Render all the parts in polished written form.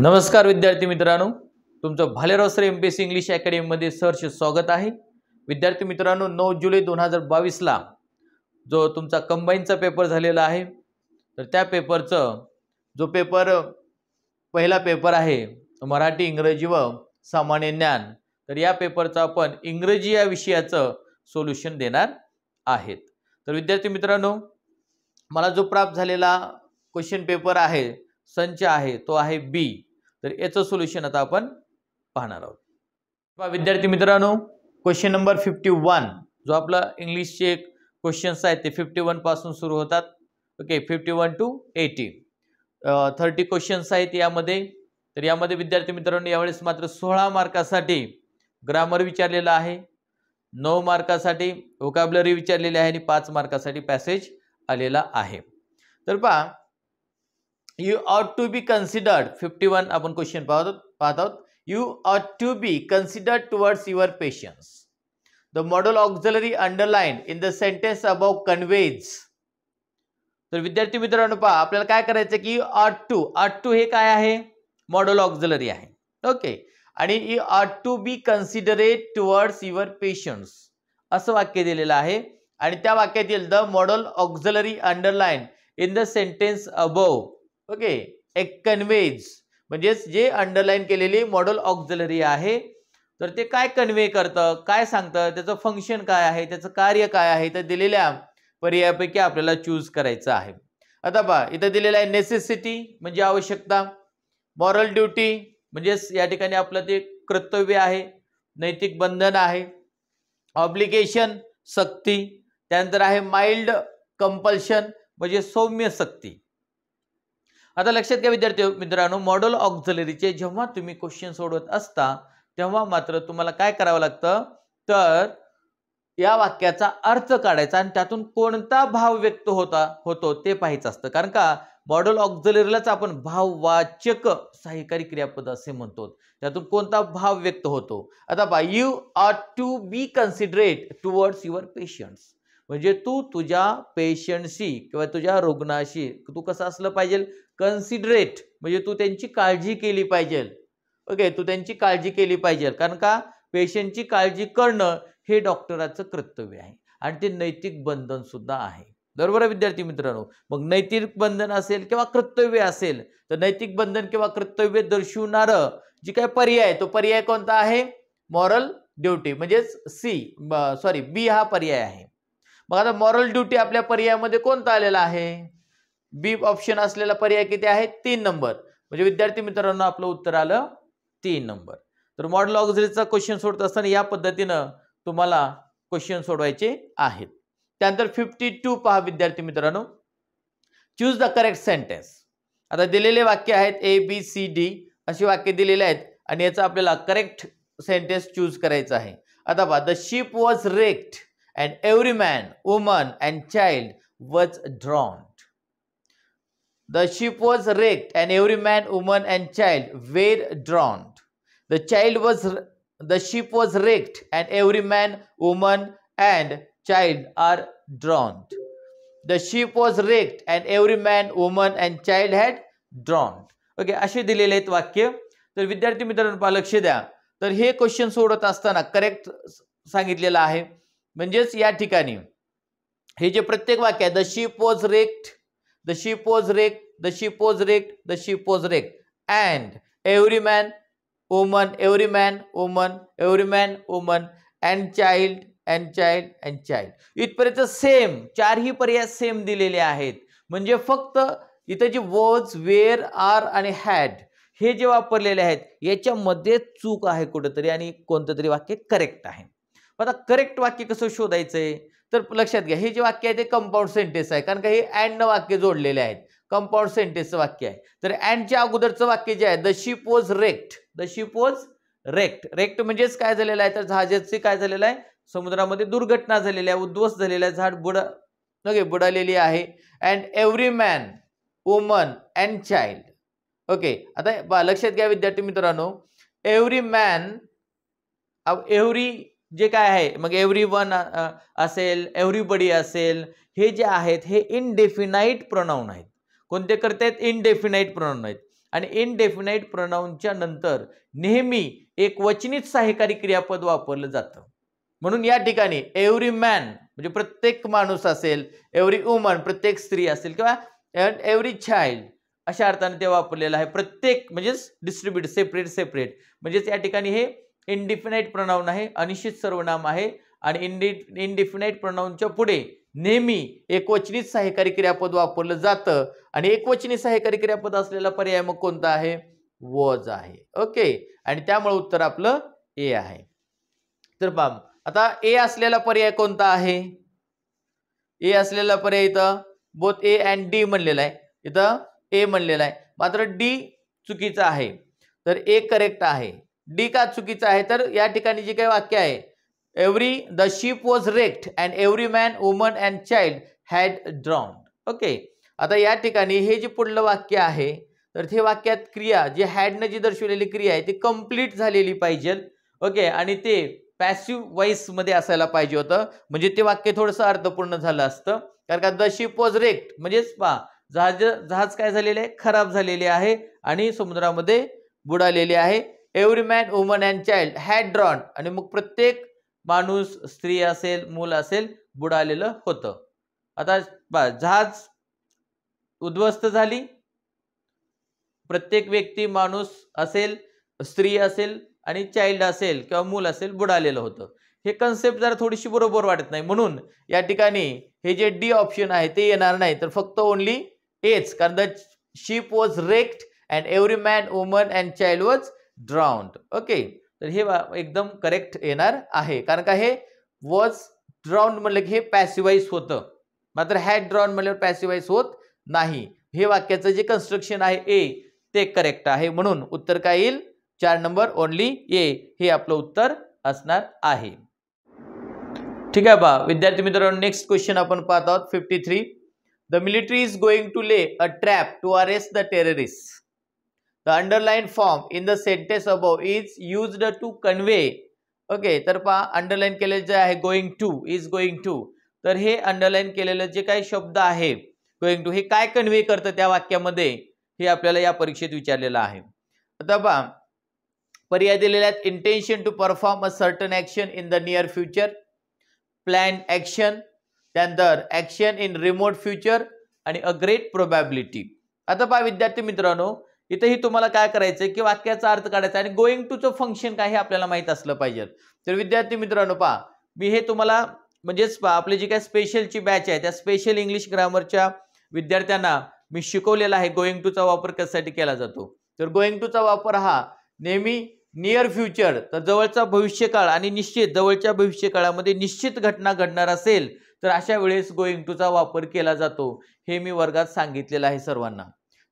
नमस्कार विद्यार्थी मित्रांनो, तुमचं Bhalerao sir MPSC English academy मध्ये सहर्ष स्वागत आहे। विद्यार्थी मित्रांनो, 9 जुलै 2022 ला जो तुमचा कंबाईनचा पेपर झालेला आहे, तर त्या पेपरचं जो पहिला पेपर आहे मराठी, इंग्रजी व सामान्य ज्ञान, तर या पेपरचा आपण इंग्रजी या विषयाचं सोल्युशन देणार आहेत। तर विद्यार्थी मित्रांनो, मला जो प्राप्त झालेला क्वेश्चन पेपर आहे, संच आहे, तो आहे बी। तर याचं सोल्युशन आता आपण पाहणार आहोत। विद्यार्थी मित्रांनो, क्वेश्चन नंबर 51 जो आपला इंग्लिशचे क्वेश्चन्स आहेत ते 51 पासून सुरू होतात। ओके, 51 to 80 30 क्वेश्चन्स आहेत यामध्ये। तर यामध्ये विद्यार्थी मित्रांनो यावेळेस मात्र 16 मार्कासाठी ग्रामर विचारलेला आहे, 9 मार्कासाठी व्होकॅब्युलरी विचारलेली आहे आणि 5 मार्कासाठी पॅसेज आलेला आहे। तर पहा, You ought to be considered 51 आपण क्वेश्चन पाहत आहोत। You ought to be considered towards your patients. The modal auxiliary underlined in the sentence above conveys. तर विद्यार्थी मित्रांनो पहा, आपल्याला काय करायचं की ought to हे काय आहे, मॉडल ऑक्झिलरी आहे। ओके, आणि you ought to be considerate towards your patients असं वाक्य दिलेलं आहे आणि त्या वाक्यातील the modal auxiliary underlined in the sentence above okay एक कन्वेज म्हणजे जे अंडरलाइन केलेली मॉडल ऑक्झिलरी आहे, तर ते काय कन्वे करतं, काय सांगतं, त्याचं फंक्शन काय आहे, त्याचं कार्य काय आहे, तर दिलेल्या पर्यायापैकी आपल्याला चूज करायचं आहे। आता पहा, इथं दिलेलं आहे नेसेसिटी म्हणजे आवश्यकता, मॉरल ड्यूटी म्हणजे या ठिकाणी आपलं ते कर्तव्य आहे, नैतिक बंधन आहे, ऑब्लिगेशन सक्ती, त्यानंतर आहे माइल्ड कंपल्शन म्हणजे सौम्य सक्ती। आता लक्षात घ्या विद्यार्थी मित्रांनो, मॉडल ऑक्झिलरीचे जेव्हा तुम्ही क्वेश्चन सोडवत असता तेव्हा मात्र तुम्हाला काय करावं लागतं, तर या वाक्याचा अर्थ काढायचा आणि त्यातून कोणता भाव व्यक्त होतो ते पाहायचं असतं। कारण का मॉडल ऑक्झिलरीलाच आपण भाववाचक सहाय्यकारी क्रियापद असे म्हणतो, त्यातून कोणता भाव व्यक्त होतो। आता पहा, you ought to be considerate towards your patients म्हणजे तू तुझ्या पेशंटशी किंवा तुझ्या रुग्णाशी तू कसं असलं पाहिजे, कन्सिडरेट म्हणजे तू त्यांची काळजी केली पाहिजे। ओके, तू त्यांची काळजी केली पाहिजे, कारण का पेशंटची काळजी करणं हे डॉक्टराचं कर्तव्य आहे आणि ते नैतिक बंधन सुद्धा आहे। बरोबर विद्यार्थी मित्रांनो, मग नैतिक बंधन असेल किंवा कर्तव्य असेल, तर नैतिक बंधन किंवा कर्तव्य दर्शवणारं जी काय पर्याय आहे, तो पर्याय कोणता आहे, मॉरल ड्यूटी म्हणजे बी हा पर्याय आहे। मग आता मॉरल ड्यूटी आपल्या पर्यायामध्ये कोणता आलेला आहे, बी ऑप्शन असलेला पर्याय किती आहे, 3 नंबर, म्हणजे विद्यार्थी मित्रांनो आपलं उत्तर आलं 3 नंबर। तर मॉडल ऑक्झिलरीचा क्वेश्चन सोडत असताना या पद्धतीनं तुम्हाला क्वेश्चन सोडवायचे आहेत। त्यानंतर 52 पहा विद्यार्थी मित्रांनो, चूज द करेक्ट सेंटेन्स। आता दिलेले वाक्य आहेत ए बी सी डी अशी वाक्य दिलेले आहेत आणि याचा आपल्याला करेक्ट सेंटेन्स चूज करायचा आहे। आता पहा, the ship was raked and every man, woman and child was ड्रॉन्ड। The ship was wrecked and every man, woman and child were drowned. The ship was wrecked and every man, woman and child are drowned. The ship was wrecked and every man, woman and child had drowned. Okay, असे दिलेले आहेत वाक्य। तर विद्यार्थी मित्रांनो लक्ष द्या, तर हे क्वेश्चन सोडत असताना करेक्ट सांगितलेलं आहे, म्हणजेच या ठिकाणी हे जे प्रत्येक वाक्य आहे, the ship was wrecked, the ship was wrecked, the ship was wrecked, the ship was wrecked, and every man, woman, every man, woman, every man, woman, and child, and child, and child. इथपर्यंत same चारही पर्याय same दिलेले आहेत, म्हणजे फक्त इथे J was, wear, R आणि had हे जे वापरलेले आहेत याच्यामध्ये चूक आहे कुठेतरी आणि कोणतं तरी वाक्य करेक्ट आहे। आता करेक्ट वाक्य कसं शोधायचंय, तर लक्षात घ्या, हे जे वाक्य आहे ते कंपाऊंड सेंटेन्स आहे, कारण का हे अँड वाक्य जोडलेले आहेत, कंपाऊंड सेंटेन्सचं वाक्य आहे। तर अँडच्या अगोदरचं वाक्य जे आहे, the ship was raked, the ship was raked, raked म्हणजेच काय झालेलं आहे, तर जहाजाची काय झालेलं आहे, समुद्रामध्ये दुर्घटना झालेली आहे, उद्ध्वस्त झालेला आहे, जहाज बुडालेली आहे। And every man, woman and child. Okay, आता लक्षात घ्या विद्यार्थी मित्रांनो, एव्हरी मॅन, एव्हरी जे काय आहे, मग एव्हरी वन असेल, एव्हरीबडी असेल, हे जे आहेत हे इनडेफिनाइट प्रोनाउन आहेत। कोणते करतायत, इनडेफिनाइट प्रोनाउन आहेत। आणि इनडेफिनाइट प्रोनाउनच्या नंतर नेहमी एक वचनित सहाय्यकारी क्रियापद वापरलं जातं. म्हणून या ठिकाणी एव्हरी मॅन म्हणजे प्रत्येक माणूस असेल, एव्हरी वुमन प्रत्येक स्त्री असेल किंवा एव्हरी चाइल्ड अशा अर्थाने ते वापरलेलं आहे. प्रत्येक म्हणजेच डिस्ट्रीब्यूट सेपरेट म्हणजेच या ठिकाणी हे इनडिफिनाइट प्रोनाउन आहे, अनिश्चित सर्वनाम आहे आणि इनडिफिनाइट प्रोनाउनच्या पुढे नेहमी एकवचनित सहाय्यकारी क्रियापद वापरलं जातं आणि एकवचनी सहाय्यकारी क्रियापद असलेला पर्याय मग कोणता आहे? वॉज आहे. ओके, आणि त्यामुळे उत्तर आपलं ए आहे. तर पहा आता ए असलेला पर्याय कोणता आहे? ए असलेला पर्याय इथं बोथ ए अँड डी म्हणलेला आहे, इथं ए म्हणलेला आहे, मात्र डी चुकीचा आहे. तर ए करेक्ट आहे. डी का चुकीचा आहे? तर या ठिकाणी जे काही वाक्य आहे the ship was wrecked and every man, woman and child had drowned. Okay, आता या ठिकाणी हे जे पुढलं वाक्य आहे तर ते वाक्यात क्रिया जे हॅडनं जी दर्शवलेली क्रिया आहे ती कंप्लीट झालेली पाहिजे. ओके, आणि ते पॅसिव्ह वॉइस मध्ये असायला पाहिजे होतं, म्हणजे ते वाक्य थोडंसं अर्थपूर्ण झालं असतं. कारण का द शिप वॉज wrecked म्हणजेच पहा जहाज काय झालेले आहे? खराब झालेले आहे आणि समुद्रामध्ये बुडालेले आहे. Every man, woman and child had ड्रॉन्ड आणि मग प्रत्येक माणूस, स्त्री असेल, मूल असेल बुडालेलं होतं. आता जहाज उद्ध्वस्त झाली, प्रत्येक व्यक्ती, माणूस असेल, स्त्री असेल आणि चाइल्ड असेल किंवा मूल असेल बुडालेलं होतं. हे कन्सेप्ट जरा थोडीशी बरोबर वाटत नाही, म्हणून या ठिकाणी हे जे डी ऑप्शन आहे ते येणार नाही, तर फक्त ओनली एच, कारण the ship was wrecked and every man, woman and child was drowned. Okay, तर हे एकदम करेक्ट येणार आहे, कारण का हे वॉज ड्राउंड म्हणलं की हे पॅसिवाइज होतं, मात्र हॅड ड्राउंड म्हणल्यावर पॅसिवाइज होत नाही. हे वाक्याचं जे कन्स्ट्रक्शन आहे ए ते करेक्ट आहे, म्हणून उत्तर काय येईल? 4 नंबर ओनली ए हे आपलं उत्तर असणार आहे. ठीक आहे बा विद्यार्थी मित्रांनो, नेक्स्ट क्वेश्चन आपण पाहत आहोत 53. The military is going to lay a trap to arrest the terrorist. The underlined form in the sentence above is used to convey. Okay, तर पहा अंडरलाइन केलेलं जे आहे going to, is going to, तर हे अंडरलाइन केलेलं जे काही शब्द आहे गोइंग टू हे काय कन्वे करतं त्या वाक्यामध्ये हे आपल्याला या परीक्षेत विचारलेलं आहे. आता पहा पर्याय दिलेले आहेत. Intention to perform a certain action in the near future, plan action, त्यानंतर ऍक्शन इन रिमोट फ्युचर आणि अ ग्रेट प्रोबॅबिलिटी. आता पहा विद्यार्थी मित्रांनो, इथेही तुम्हाला काय करायचंय की वाक्याचा अर्थ काढायचा आणि गोइंग टूचं फंक्शन काय हे आपल्याला माहित असलं पाहिजे. तर विद्यार्थी मित्रांनो पहा, मी हे तुम्हाला म्हणजेच आपली जी काय स्पेशलची बॅच आहे त्या स्पेशल इंग्लिश ग्रामरच्या विद्यार्थ्यांना मी शिकवलेला आहे गोइंग टूचा वापर कशासाठी केला जातो. तर गोइंग टूचा वापर हा नेहमी नियर फ्युचर, तर जवळचा भविष्यकाळ आणि निश्चित जवळच्या भविष्यकाळामध्ये निश्चित घटना घडणार असेल तर अशा वेळेस गोइंग टूचा वापर केला जातो, हे मी वर्गात सांगितलेलं आहे सर्वांना.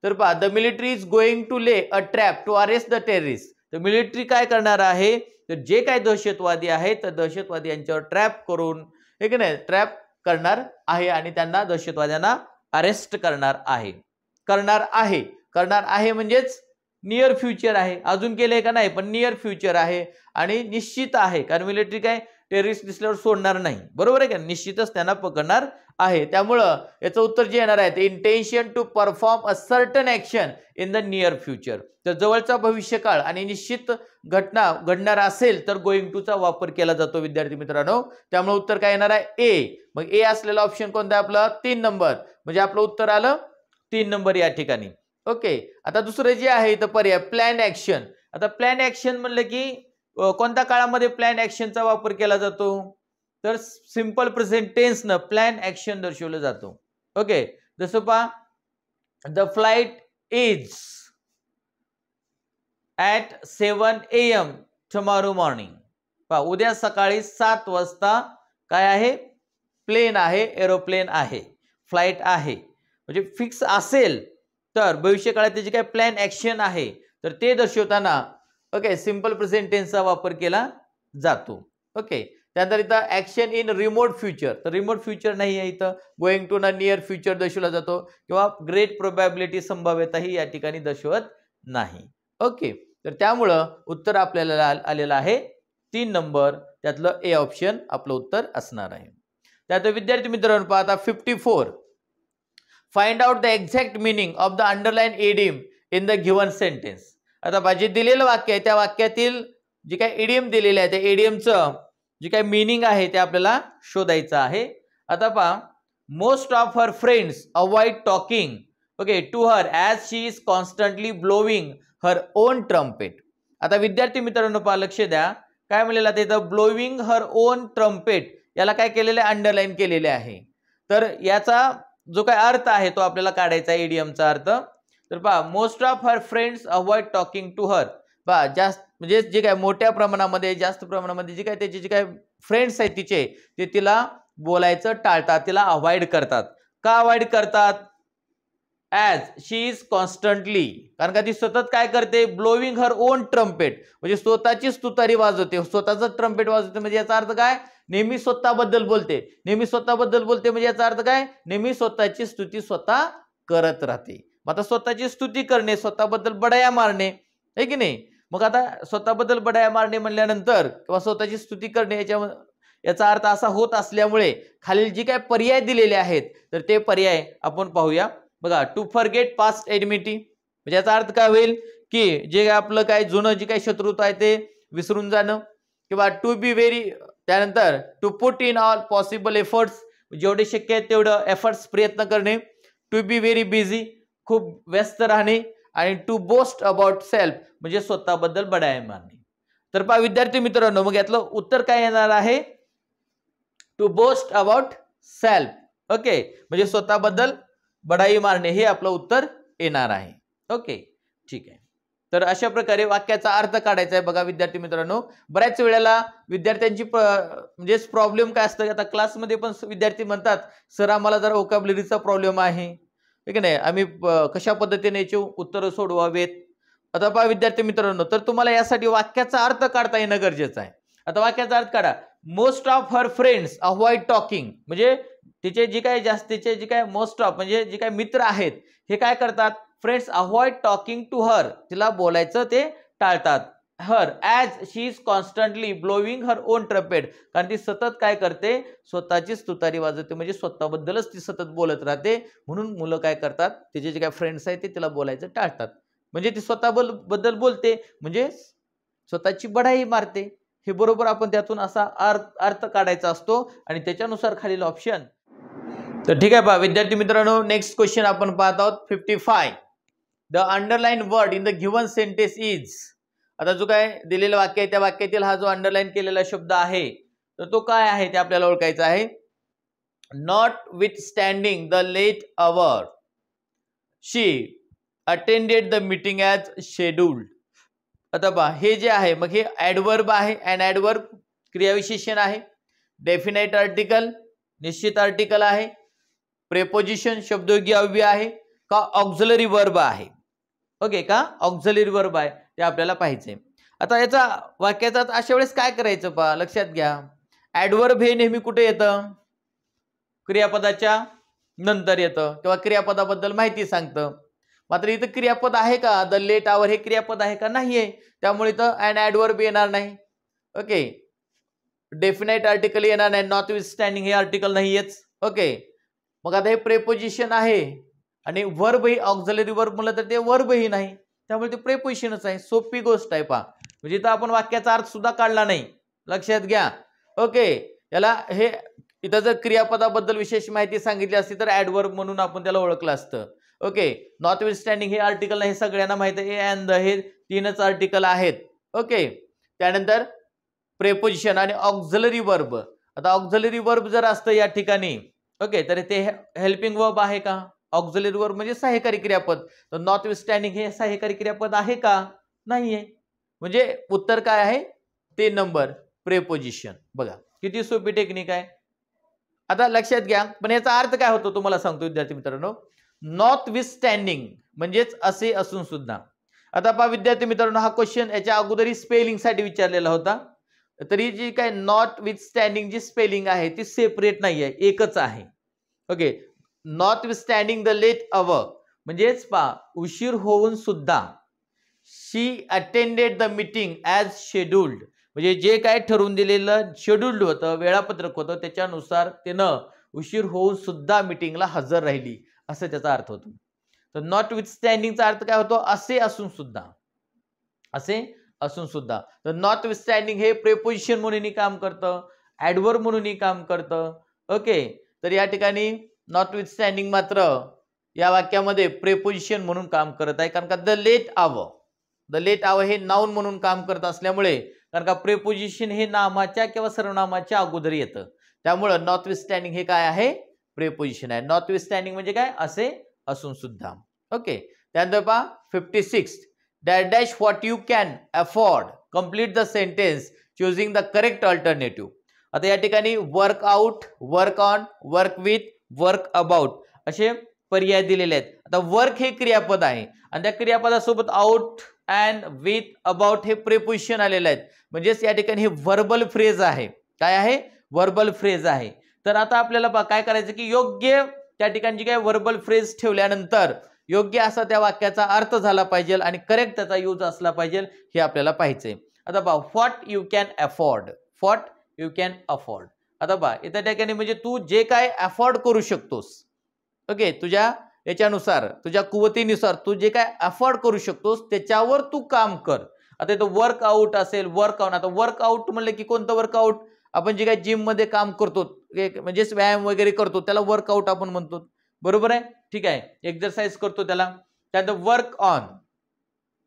तर पहा the military is going to lay a trap to arrest the terrorist. तर मिलिटरी काय करणार आहे? तर जे काही दहशतवादी आहेत तर दहशतवादी यांच्यावर ट्रॅप करून हे की नाही ट्रॅप करणार आहे आणि त्यांना दहशतवाद्यांना अरेस्ट करणार आहे. करणार आहे म्हणजेच नियर फ्युचर आहे, अजून केलंय का नाही, पण नियर फ्युचर आहे आणि निश्चित आहे, कारण मिलिटरी काय टेररिस्ट दिसल्यावर सोडणार नाही, बरोबर आहे का, निश्चितच त्यांना पकडणार आहे. त्यामुळं याचं उत्तर जे येणार आहे ते intention to perform a certain action in the near future. तर जवळचा भविष्यकाळ आणि निश्चित घटना घडणार असेल तर गोइंग टूचा वापर केला जातो विद्यार्थी मित्रांनो. त्यामुळे उत्तर काय येणार आहे? ए. मग ए असलेला ऑप्शन कोणता आहे आपला? 3 नंबर, म्हणजे आपलं उत्तर आलं 3 नंबर या ठिकाणी. ओके, आता दुसरं जे आहे इथं पर्याय प्लॅन ऍक्शन. आता प्लॅन ऍक्शन म्हणलं की कोणत्या काळामध्ये प्लॅन ऍक्शनचा वापर केला जातो? तर सिंपल प्रेझेंट टेन्स न प्लॅन ऍक्शन दर्शवलं जातो. ओके, जसं पहा the flight is at 7 AM tomorrow morning. पहा उद्या सकाळी 7 वाजता काय आहे? प्लेन आहे, एरोप्लेन आहे, फ्लाइट आहे. म्हणजे फिक्स असेल तर भविष्यकाळात त्याची काय प्लॅन ऍक्शन आहे तर ते दर्शवताना ओके सिंपल प्रेझेंट टेन्सचा वापर केला जातो. ओके, त्यानंतर इथं ऍक्शन इन रिमोट फ्युचर, तर रिमोट फ्युचर नाही आहे इथं, गोइंग टू ना नियर फ्युचर दर्शवला जातो किंवा ग्रेट प्रोबॅबिलिटी संभाव्यताही या ठिकाणी दर्शवत नाही. ओके, तर त्यामुळं उत्तर आपल्याला आलेलं आहे 3 नंबर, त्यातलं ए ऑप्शन आपलं उत्तर असणार आहे. त्यात विद्यार्थी मित्रांनो पाहता 54. Find out the exact meaning of the underline idiom in the given sentence. आता पहा, जे दिलेलं वाक्य आहे त्या वाक्यातील जे काही इडियम दिलेले आहे त्या इडियमचं जे काही मीनिंग आहे ते आपल्याला शोधायचं आहे. आता पहा, most of her friends avoid talking okay to her as she is constantly blowing her own trumpet. आता विद्यार्थी मित्रांनो पहा, लक्ष द्या, काय म्हणलेलं आहे इथं, ब्लोविंग हर ओन ट्रम्पेट, याला काय केलेलं आहे, अंडरलाईन केलेले आहे. तर याचा जो काय अर्थ आहे तो आपल्याला काढायचा आहे इडियमचा अर्थ. तर पहा, most of her friends avoid talking to her. पहा, जास्त म्हणजे जे काय मोठ्या प्रमाणामध्ये जास्त प्रमाणामध्ये जे काय त्याचे जे काय फ्रेंड्स आहेत तिचे ते तिला बोलायचं टाळतात, तिला अवॉइड करतात. का अवॉइड करतात? ॲज शी इज कॉन्स्टंटली, कारण का ती सतत काय करते, ब्लोविंग हर ओन ट्रम्पेट, म्हणजे स्वतःचीच तुतारी वाजवते, स्वतःच ट्रम्पेट वाजवते. म्हणजे याचा अर्थ काय, नेहमी स्वतःबद्दल बोलते. नेहमी स्वतःबद्दल बोलते म्हणजे याचा अर्थ काय, नेहमी स्वतःची स्तुती स्वतः करत राहते. मग आता स्वतःची स्तुती करणे, स्वतःबद्दल बडाया मारणे, आहे की नाही. मग आता स्वतःबद्दल बडाया मारणे म्हणल्यानंतर किंवा स्वतःची स्तुती करणे याचा अर्थ असा होत असल्यामुळे खालील जी काय पर्याय दिलेले आहेत तर ते पर्याय आपण पाहूया. बघा, टू फॉरगेट पास्ट एनिमिटी, म्हणजे याचा अर्थ काय होईल की जे आपलं काय जुनं जे काही शत्रुत्व आहे ते विसरून जाणं. किंवा टू बी व्हेरी, त्यानंतर to put in all possible efforts, जेवढे शक्य आहे तेवढं एफर्ट्स प्रयत्न करणे. टू बी व्हेरी बिझी, खूप व्यस्त राहणे. आणि टू बोस्ट अबाउट सेल्फ, म्हणजे स्वतःबद्दल बडाया मारणे. तर पहा विद्यार्थी मित्रांनो, मग यातलं उत्तर काय येणार आहे, to boast about self. Okay, म्हणजे स्वतःबद्दल बडाई मारणे हे आपलं उत्तर येणार आहे. ओके, ठीक आहे. तर अशा प्रकारे वाक्याचा अर्थ काढायचा आहे. बघा विद्यार्थी मित्रांनो, बऱ्याच वेळेला विद्यार्थ्यांची म्हणजे प्रॉब्लेम काय असतं, आता क्लासमध्ये पण विद्यार्थी म्हणतात सर आम्हाला जरा व्होकॅब्युलरीचा प्रॉब्लेम आहे, ठीक आहे, आम्ही कशा पद्धतीने याचे उत्तर सोडवावेत. आता पहा विद्यार्थी मित्रांनो, तर तुम्हाला यासाठी वाक्याचा अर्थ काढता येणं गरजेचं आहे. आता वाक्याचा अर्थ काढा, most of her friends avoid talking, म्हणजे तिचे जे काही जास्तीचे जे काय मोस्ट ऑफ म्हणजे जे काही मित्र आहेत हे काय करतात, friends avoid talking to her, तिला बोलायचं ते टाळतात. Her as she is constantly blowing her own trumpet, कारण ती सतत काय करते, स्वतःचीच तुतारी वाजवते, म्हणजे स्वतःबद्दलच ती सतत बोलत राहते. म्हणून मुलं काय करतात, तिचे जे काही फ्रेंड्स आहेत ते तिला बोलायचं टाळतात. म्हणजे ती स्वतःबद्दल बोलते म्हणजे स्वतःची बढाई मारते. हे बरोबर आपण त्यातून असा अर्थ काढायचा असतो आणि त्याच्यानुसार खालील ऑप्शन. तर ठीक आहे पहा विद्यार्थी मित्रांनो, नेक्स्ट क्वेश्चन आपण पाहत आहोत 55. The underline word in the given sentence is. आता जो काय दिलेलं वाक्य आहे त्या वाक्यातील हा जो अंडरलाइन केलेला शब्द आहे तर तो काय आहे ते आपल्याला ओळखायचा आहे. Notwithstanding the late hour she attended the meeting as scheduled. आता पहा हे जे आहे मग हे ॲडवर्ब आहे. अँड ॲडवर्ब क्रियाविशेषण आहे. डेफिनाइट आर्टिकल निश्चित आर्टिकल आहे. प्रेपोजिशन शब्दयोगी अव्यय आहे का ऑक्झिलरी वर्ब आहे. ओके, का ऑक्झिलरी वर्ब आहे ते आपल्याला पाहायचंय. आता याचा वाक्याचा अशा वेळेस काय करायचं पहा लक्षात घ्या. ॲडवर्ब हे नेहमी कुठे येतं, क्रियापदाच्या नंतर येतं किंवा क्रियापदाबद्दल माहिती सांगतं. मात्र इथं क्रियापद आहे का, द लेट आवर हे क्रियापद आहे का, नाही आहे. त्यामुळे इथं अँड ॲडवर्ब येणार नाही. ओके, डेफिनाइट आर्टिकल येणार नाही. नॉट विथ स्टँडिंग हे आर्टिकल नाहीयेच. ओके, मग आता हे प्रेपोजिशन आहे आणि वर्ब ही ऑक्झिलरी वर्ब म्हणलं तर ते वर्ब ही नाही, त्यामुळे ते प्रेपोजिशनच आहे. सोपी गोष्ट आहे पहा. म्हणजे इथं आपण वाक्याचा अर्थ सुद्धा काढला नाही, लक्षात घ्या. ओके, याला हे इथं जर क्रियापदाबद्दल विशेष माहिती सांगितली असती तर ॲडवर्ब म्हणून आपण त्याला ओळखलं असतं. ओके, नॉट विथ स्टँडिंग हे आर्टिकल नाही, सगळ्यांना माहिती आहे. अँड द हे तीनच आर्टिकल आहेत. ओके, त्यानंतर प्रेपोजिशन आणि ऑक्झिलरी वर्ब. आता ऑक्झिलरी वर्ब जर असतं या ठिकाणी ओके तर ते हेल्पिंग वर्ब आहे का, ऑक्झिलरी वर्ब म्हणजे सहाय्यकारी क्रियापद. तर नॉट विथ स्टँडिंग हे सहाय्यकारी क्रियापद आहे का, नाहीये. म्हणजे उत्तर काय आहे, 3 नंबर प्रेपोजिशन. बघा किती सोपी टेक्निक आहे. आता लक्षात घ्या, पण याचा अर्थ काय होतो तुम्हाला सांगतो विद्यार्थी मित्रांनो. नॉट विथ स्टँडिंग म्हणजेच असे असून सुद्धा. आता पहा विद्यार्थी मित्रांनो, हा क्वेश्चन याच्या अगोदरही स्पेलिंग साठी विचारलेला होता. तरी जी काय नॉट विथ स्टँडिंग जी स्पेलिंग आहे ती सेपरेट नाही आहे, एकच आहे. Okay, notwithstanding the late hour म्हणजेच पहा उशीर होऊन सुद्धा. She attended the meeting as scheduled म्हणजे जे काय ठरवून दिलेलं शेड्यूल्ड होतं, वेळापत्रक होतं, त्याच्यानुसार त्यानं उशीर होऊन सुद्धा मीटिंगला हजर राहिली असं त्याचा अर्थ होतो. तर नॉट विथस्टँडिंगचा अर्थ काय होतो, असे असून सुद्धा, असे असून सुद्धा. तर नॉट विथस्टँडिंग हे प्रेपोजिशन म्हणूनही काम करतं, ऍडव्हर्ब म्हणूनही काम करतं. ओके, तर या ठिकाणी नॉट विथस्टँडिंग मात्र या वाक्यामध्ये प्रेपोजिशन म्हणून काम करत आहे, कारण का द लेट आवर हे नाउन म्हणून काम करत असल्यामुळे, कारण का प्रेपोजिशन हे नामाच्या किंवा सर्वनामाच्या अगोदर येतं, त्यामुळे नॉटविथस्टँडिंग हे काय आहे, प्रेपोजिशन आहे. नॉटविथस्टँडिंग म्हणजे काय, असे असून सुद्धा. ओके, त्यानंतर पहा 56 dash dash what you can afford, complete the sentence choosing the correct alternative. आता या ठिकाणी work out, work on, work with, work about असे पर्याय दिलेले आहेत. आता वर्क हे क्रियापद आहे आणि त्या क्रियापदासोबत आउट अँड विथ अबाउट हे प्रेपोजिशन आलेले आहेत, म्हणजेच या ठिकाणी हे व्हर्बल फ्रेज आहे. काय आहे, व्हर्बल फ्रेज आहे. तर आता आपल्याला काय करायचं की योग्य त्या ठिकाणी काय व्हर्बल फ्रेज ठेवल्यानंतर योग्य असा त्या वाक्याचा अर्थ झाला पाहिजे आणि करेक्ट त्याचा यूज असला पाहिजे, हे आपल्याला पाहिजे. आता पहा what you can afford, what you can afford. आता पहा इथं ठिकाणी म्हणजे तू जे काय अफोर्ड करू शकतोस, ओके, तुझ्या याच्यानुसार, तुझ्या कुवतीनुसार तू जे काय अफोर्ड करू शकतोस त्याच्यावर तू काम कर. आता इथं वर्क आउट असेल, वर्क ऑन. आता वर्क आउट म्हणलं की कोणतं वर्कआउट, आपण जे काय जिम मध्ये काम करतो म्हणजेच व्यायाम वगैरे करतो त्याला वर्कआउट आपण म्हणतो, बरोबर आहे, ठीक आहे, एक्सरसाइज करतो त्याला. त्यानंतर वर्क ऑन.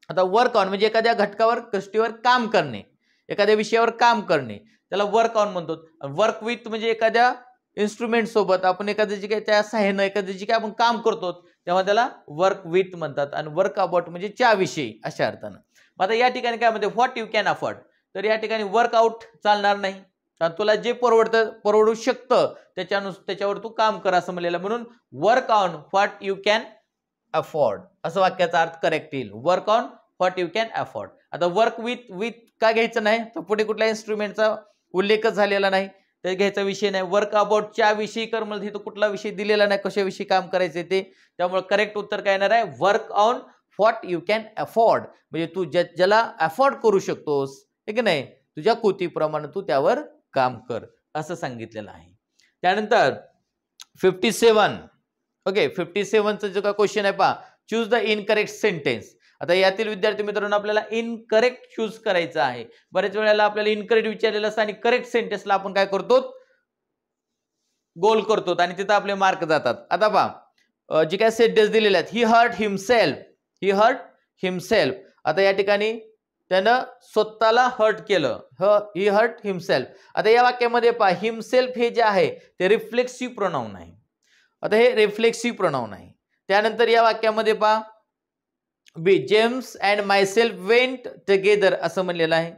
आता वर्क ऑन म्हणजे एखाद्या घटकावर, गोष्टीवर काम करणे, एखाद्या विषयावर काम करणे, त्याला वर्क ऑन म्हणतो. वर्क विथ म्हणजे एखाद्या इन्स्ट्रुमेंट सोबत आपण एखाद्या जे काही त्या सहाय्याने एखाद्या जे काही आपण काम करतो तेव्हा त्याला वर्क विथ म्हणतात. आणि वर्क अबाउट म्हणजे त्याविषयी अशा अर्थानं. आता या ठिकाणी काय म्हणते, व्हॉट यू कॅन अफोर्ड. तर या ठिकाणी वर्कआउट चालणार नाही, कारण तुला जे परवडू शकतं त्याच्यावर तू काम कर असं म्हणलेलं, म्हणून work on what you can afford असं वाक्याचा अर्थ करेक्ट येईल. Work on what you can afford. आता वर्क विथ का घ्यायचं नाही, तर पुढे कुठल्या इन्स्ट्रुमेंटचा उल्लेखच झालेला नाही, तर घ्यायचा विषय नाही. वर्क अबाउटच्या विषयी कर म्हणजे तो कुठला विषय दिलेला नाही, कशाविषयी काम करायचे ते, त्यामुळे करेक्ट उत्तर काय येणार आहे, work on what you can afford. म्हणजे तू ज्याला अफोर्ड करू शकतोस, हे की नाही, तुझ्या कृतीप्रमाणे तू त्यावर काम कर असं सांगितलेलं आहे. त्यानंतर 57, ओके, 57चा जो का क्वेश्चन आहे पहा, चूज द इनकरेक्ट सेंटेन्स. आता यातील विद्यार्थी मित्रांनो आपल्याला इनकरेक्ट चूज करायचं आहे. बऱ्याच वेळेला आपल्याला इनकरेक्ट विचारलेलं असतं आणि करेक्ट सेंटेन्सला आपण काय करतो, गोल करतो आणि तिथं आपले मार्क जातात. आता पहा जे काय सेंटेन्स दिलेले आहेत, ही हर्ट हिमसेल्फ, ही हर्ट हिमसेल्फ. आता या ठिकाणी त्यानं स्वतःला हर्ट केलं, ही हर्ट हिमसेल्फ. आता या वाक्यामध्ये पहा हिमसेल्फ हे जे आहे ते रिफ्लेक्सिव्ह प्रोनाउन आहे. आता हे रिफ्लेक्सिव्ह प्रोनाउन आहे. त्यानंतर या वाक्यामध्ये पहा B James and myself went together असं म्हणलेलं आहे.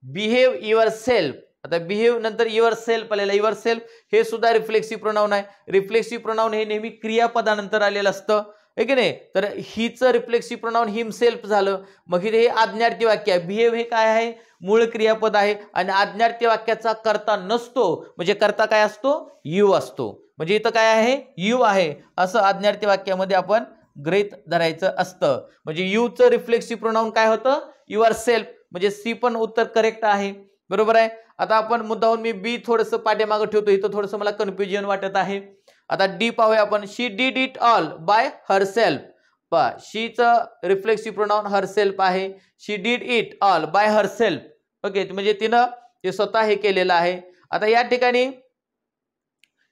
Behave yourself. आता बिहेव नंतर युअर सेल्फ आलेला, युअर सेल्फ हे सुद्धा रिफ्लेक्सिव्ह प्रोनाउन आहे. रिफ्लेक्सिव्ह प्रोनाउन हे नेहमी क्रियापदानंतर आलेलं असतं, आहे की नाही. तर हीचं रिफ्लेक्सिव्ह प्रोनाउन हिमसेल्फ झालं. मग हे आज्ञार्थी वाक्य आहे. बिहेव हे काय आहे, मूळ क्रियापद आहे आणि आज्ञार्थी वाक्याचा कर्ता नसतो, म्हणजे कर्ता काय असतो, यू असतो. म्हणजे इथं काय आहे, यू आहे असं आज्ञार्थी वाक्यामध्ये आपण गृहीत धरायचं असतं. म्हणजे यूचं रिफ्लेक्सिव्ह प्रोनाउन काय होतं, युअर सेल्फ. म्हणजे सी पण उत्तर करेक्ट आहे, बरोबर आहे. आता आपण मुद्दाहून मी बी थोडंसं पाठीमागं ठेवतो, इथं थोडंसं मला कन्फ्युजन वाटत आहे. आता डी पाहूया आपण. She did it all by herself. पहा शीचं रिफ्लेक्सिव्ह प्रोनाउन हरसेल्फ आहे. She did it all by herself. Okay, म्हणजे तिनं ते स्वतः हे केलेलं आहे. आता या ठिकाणी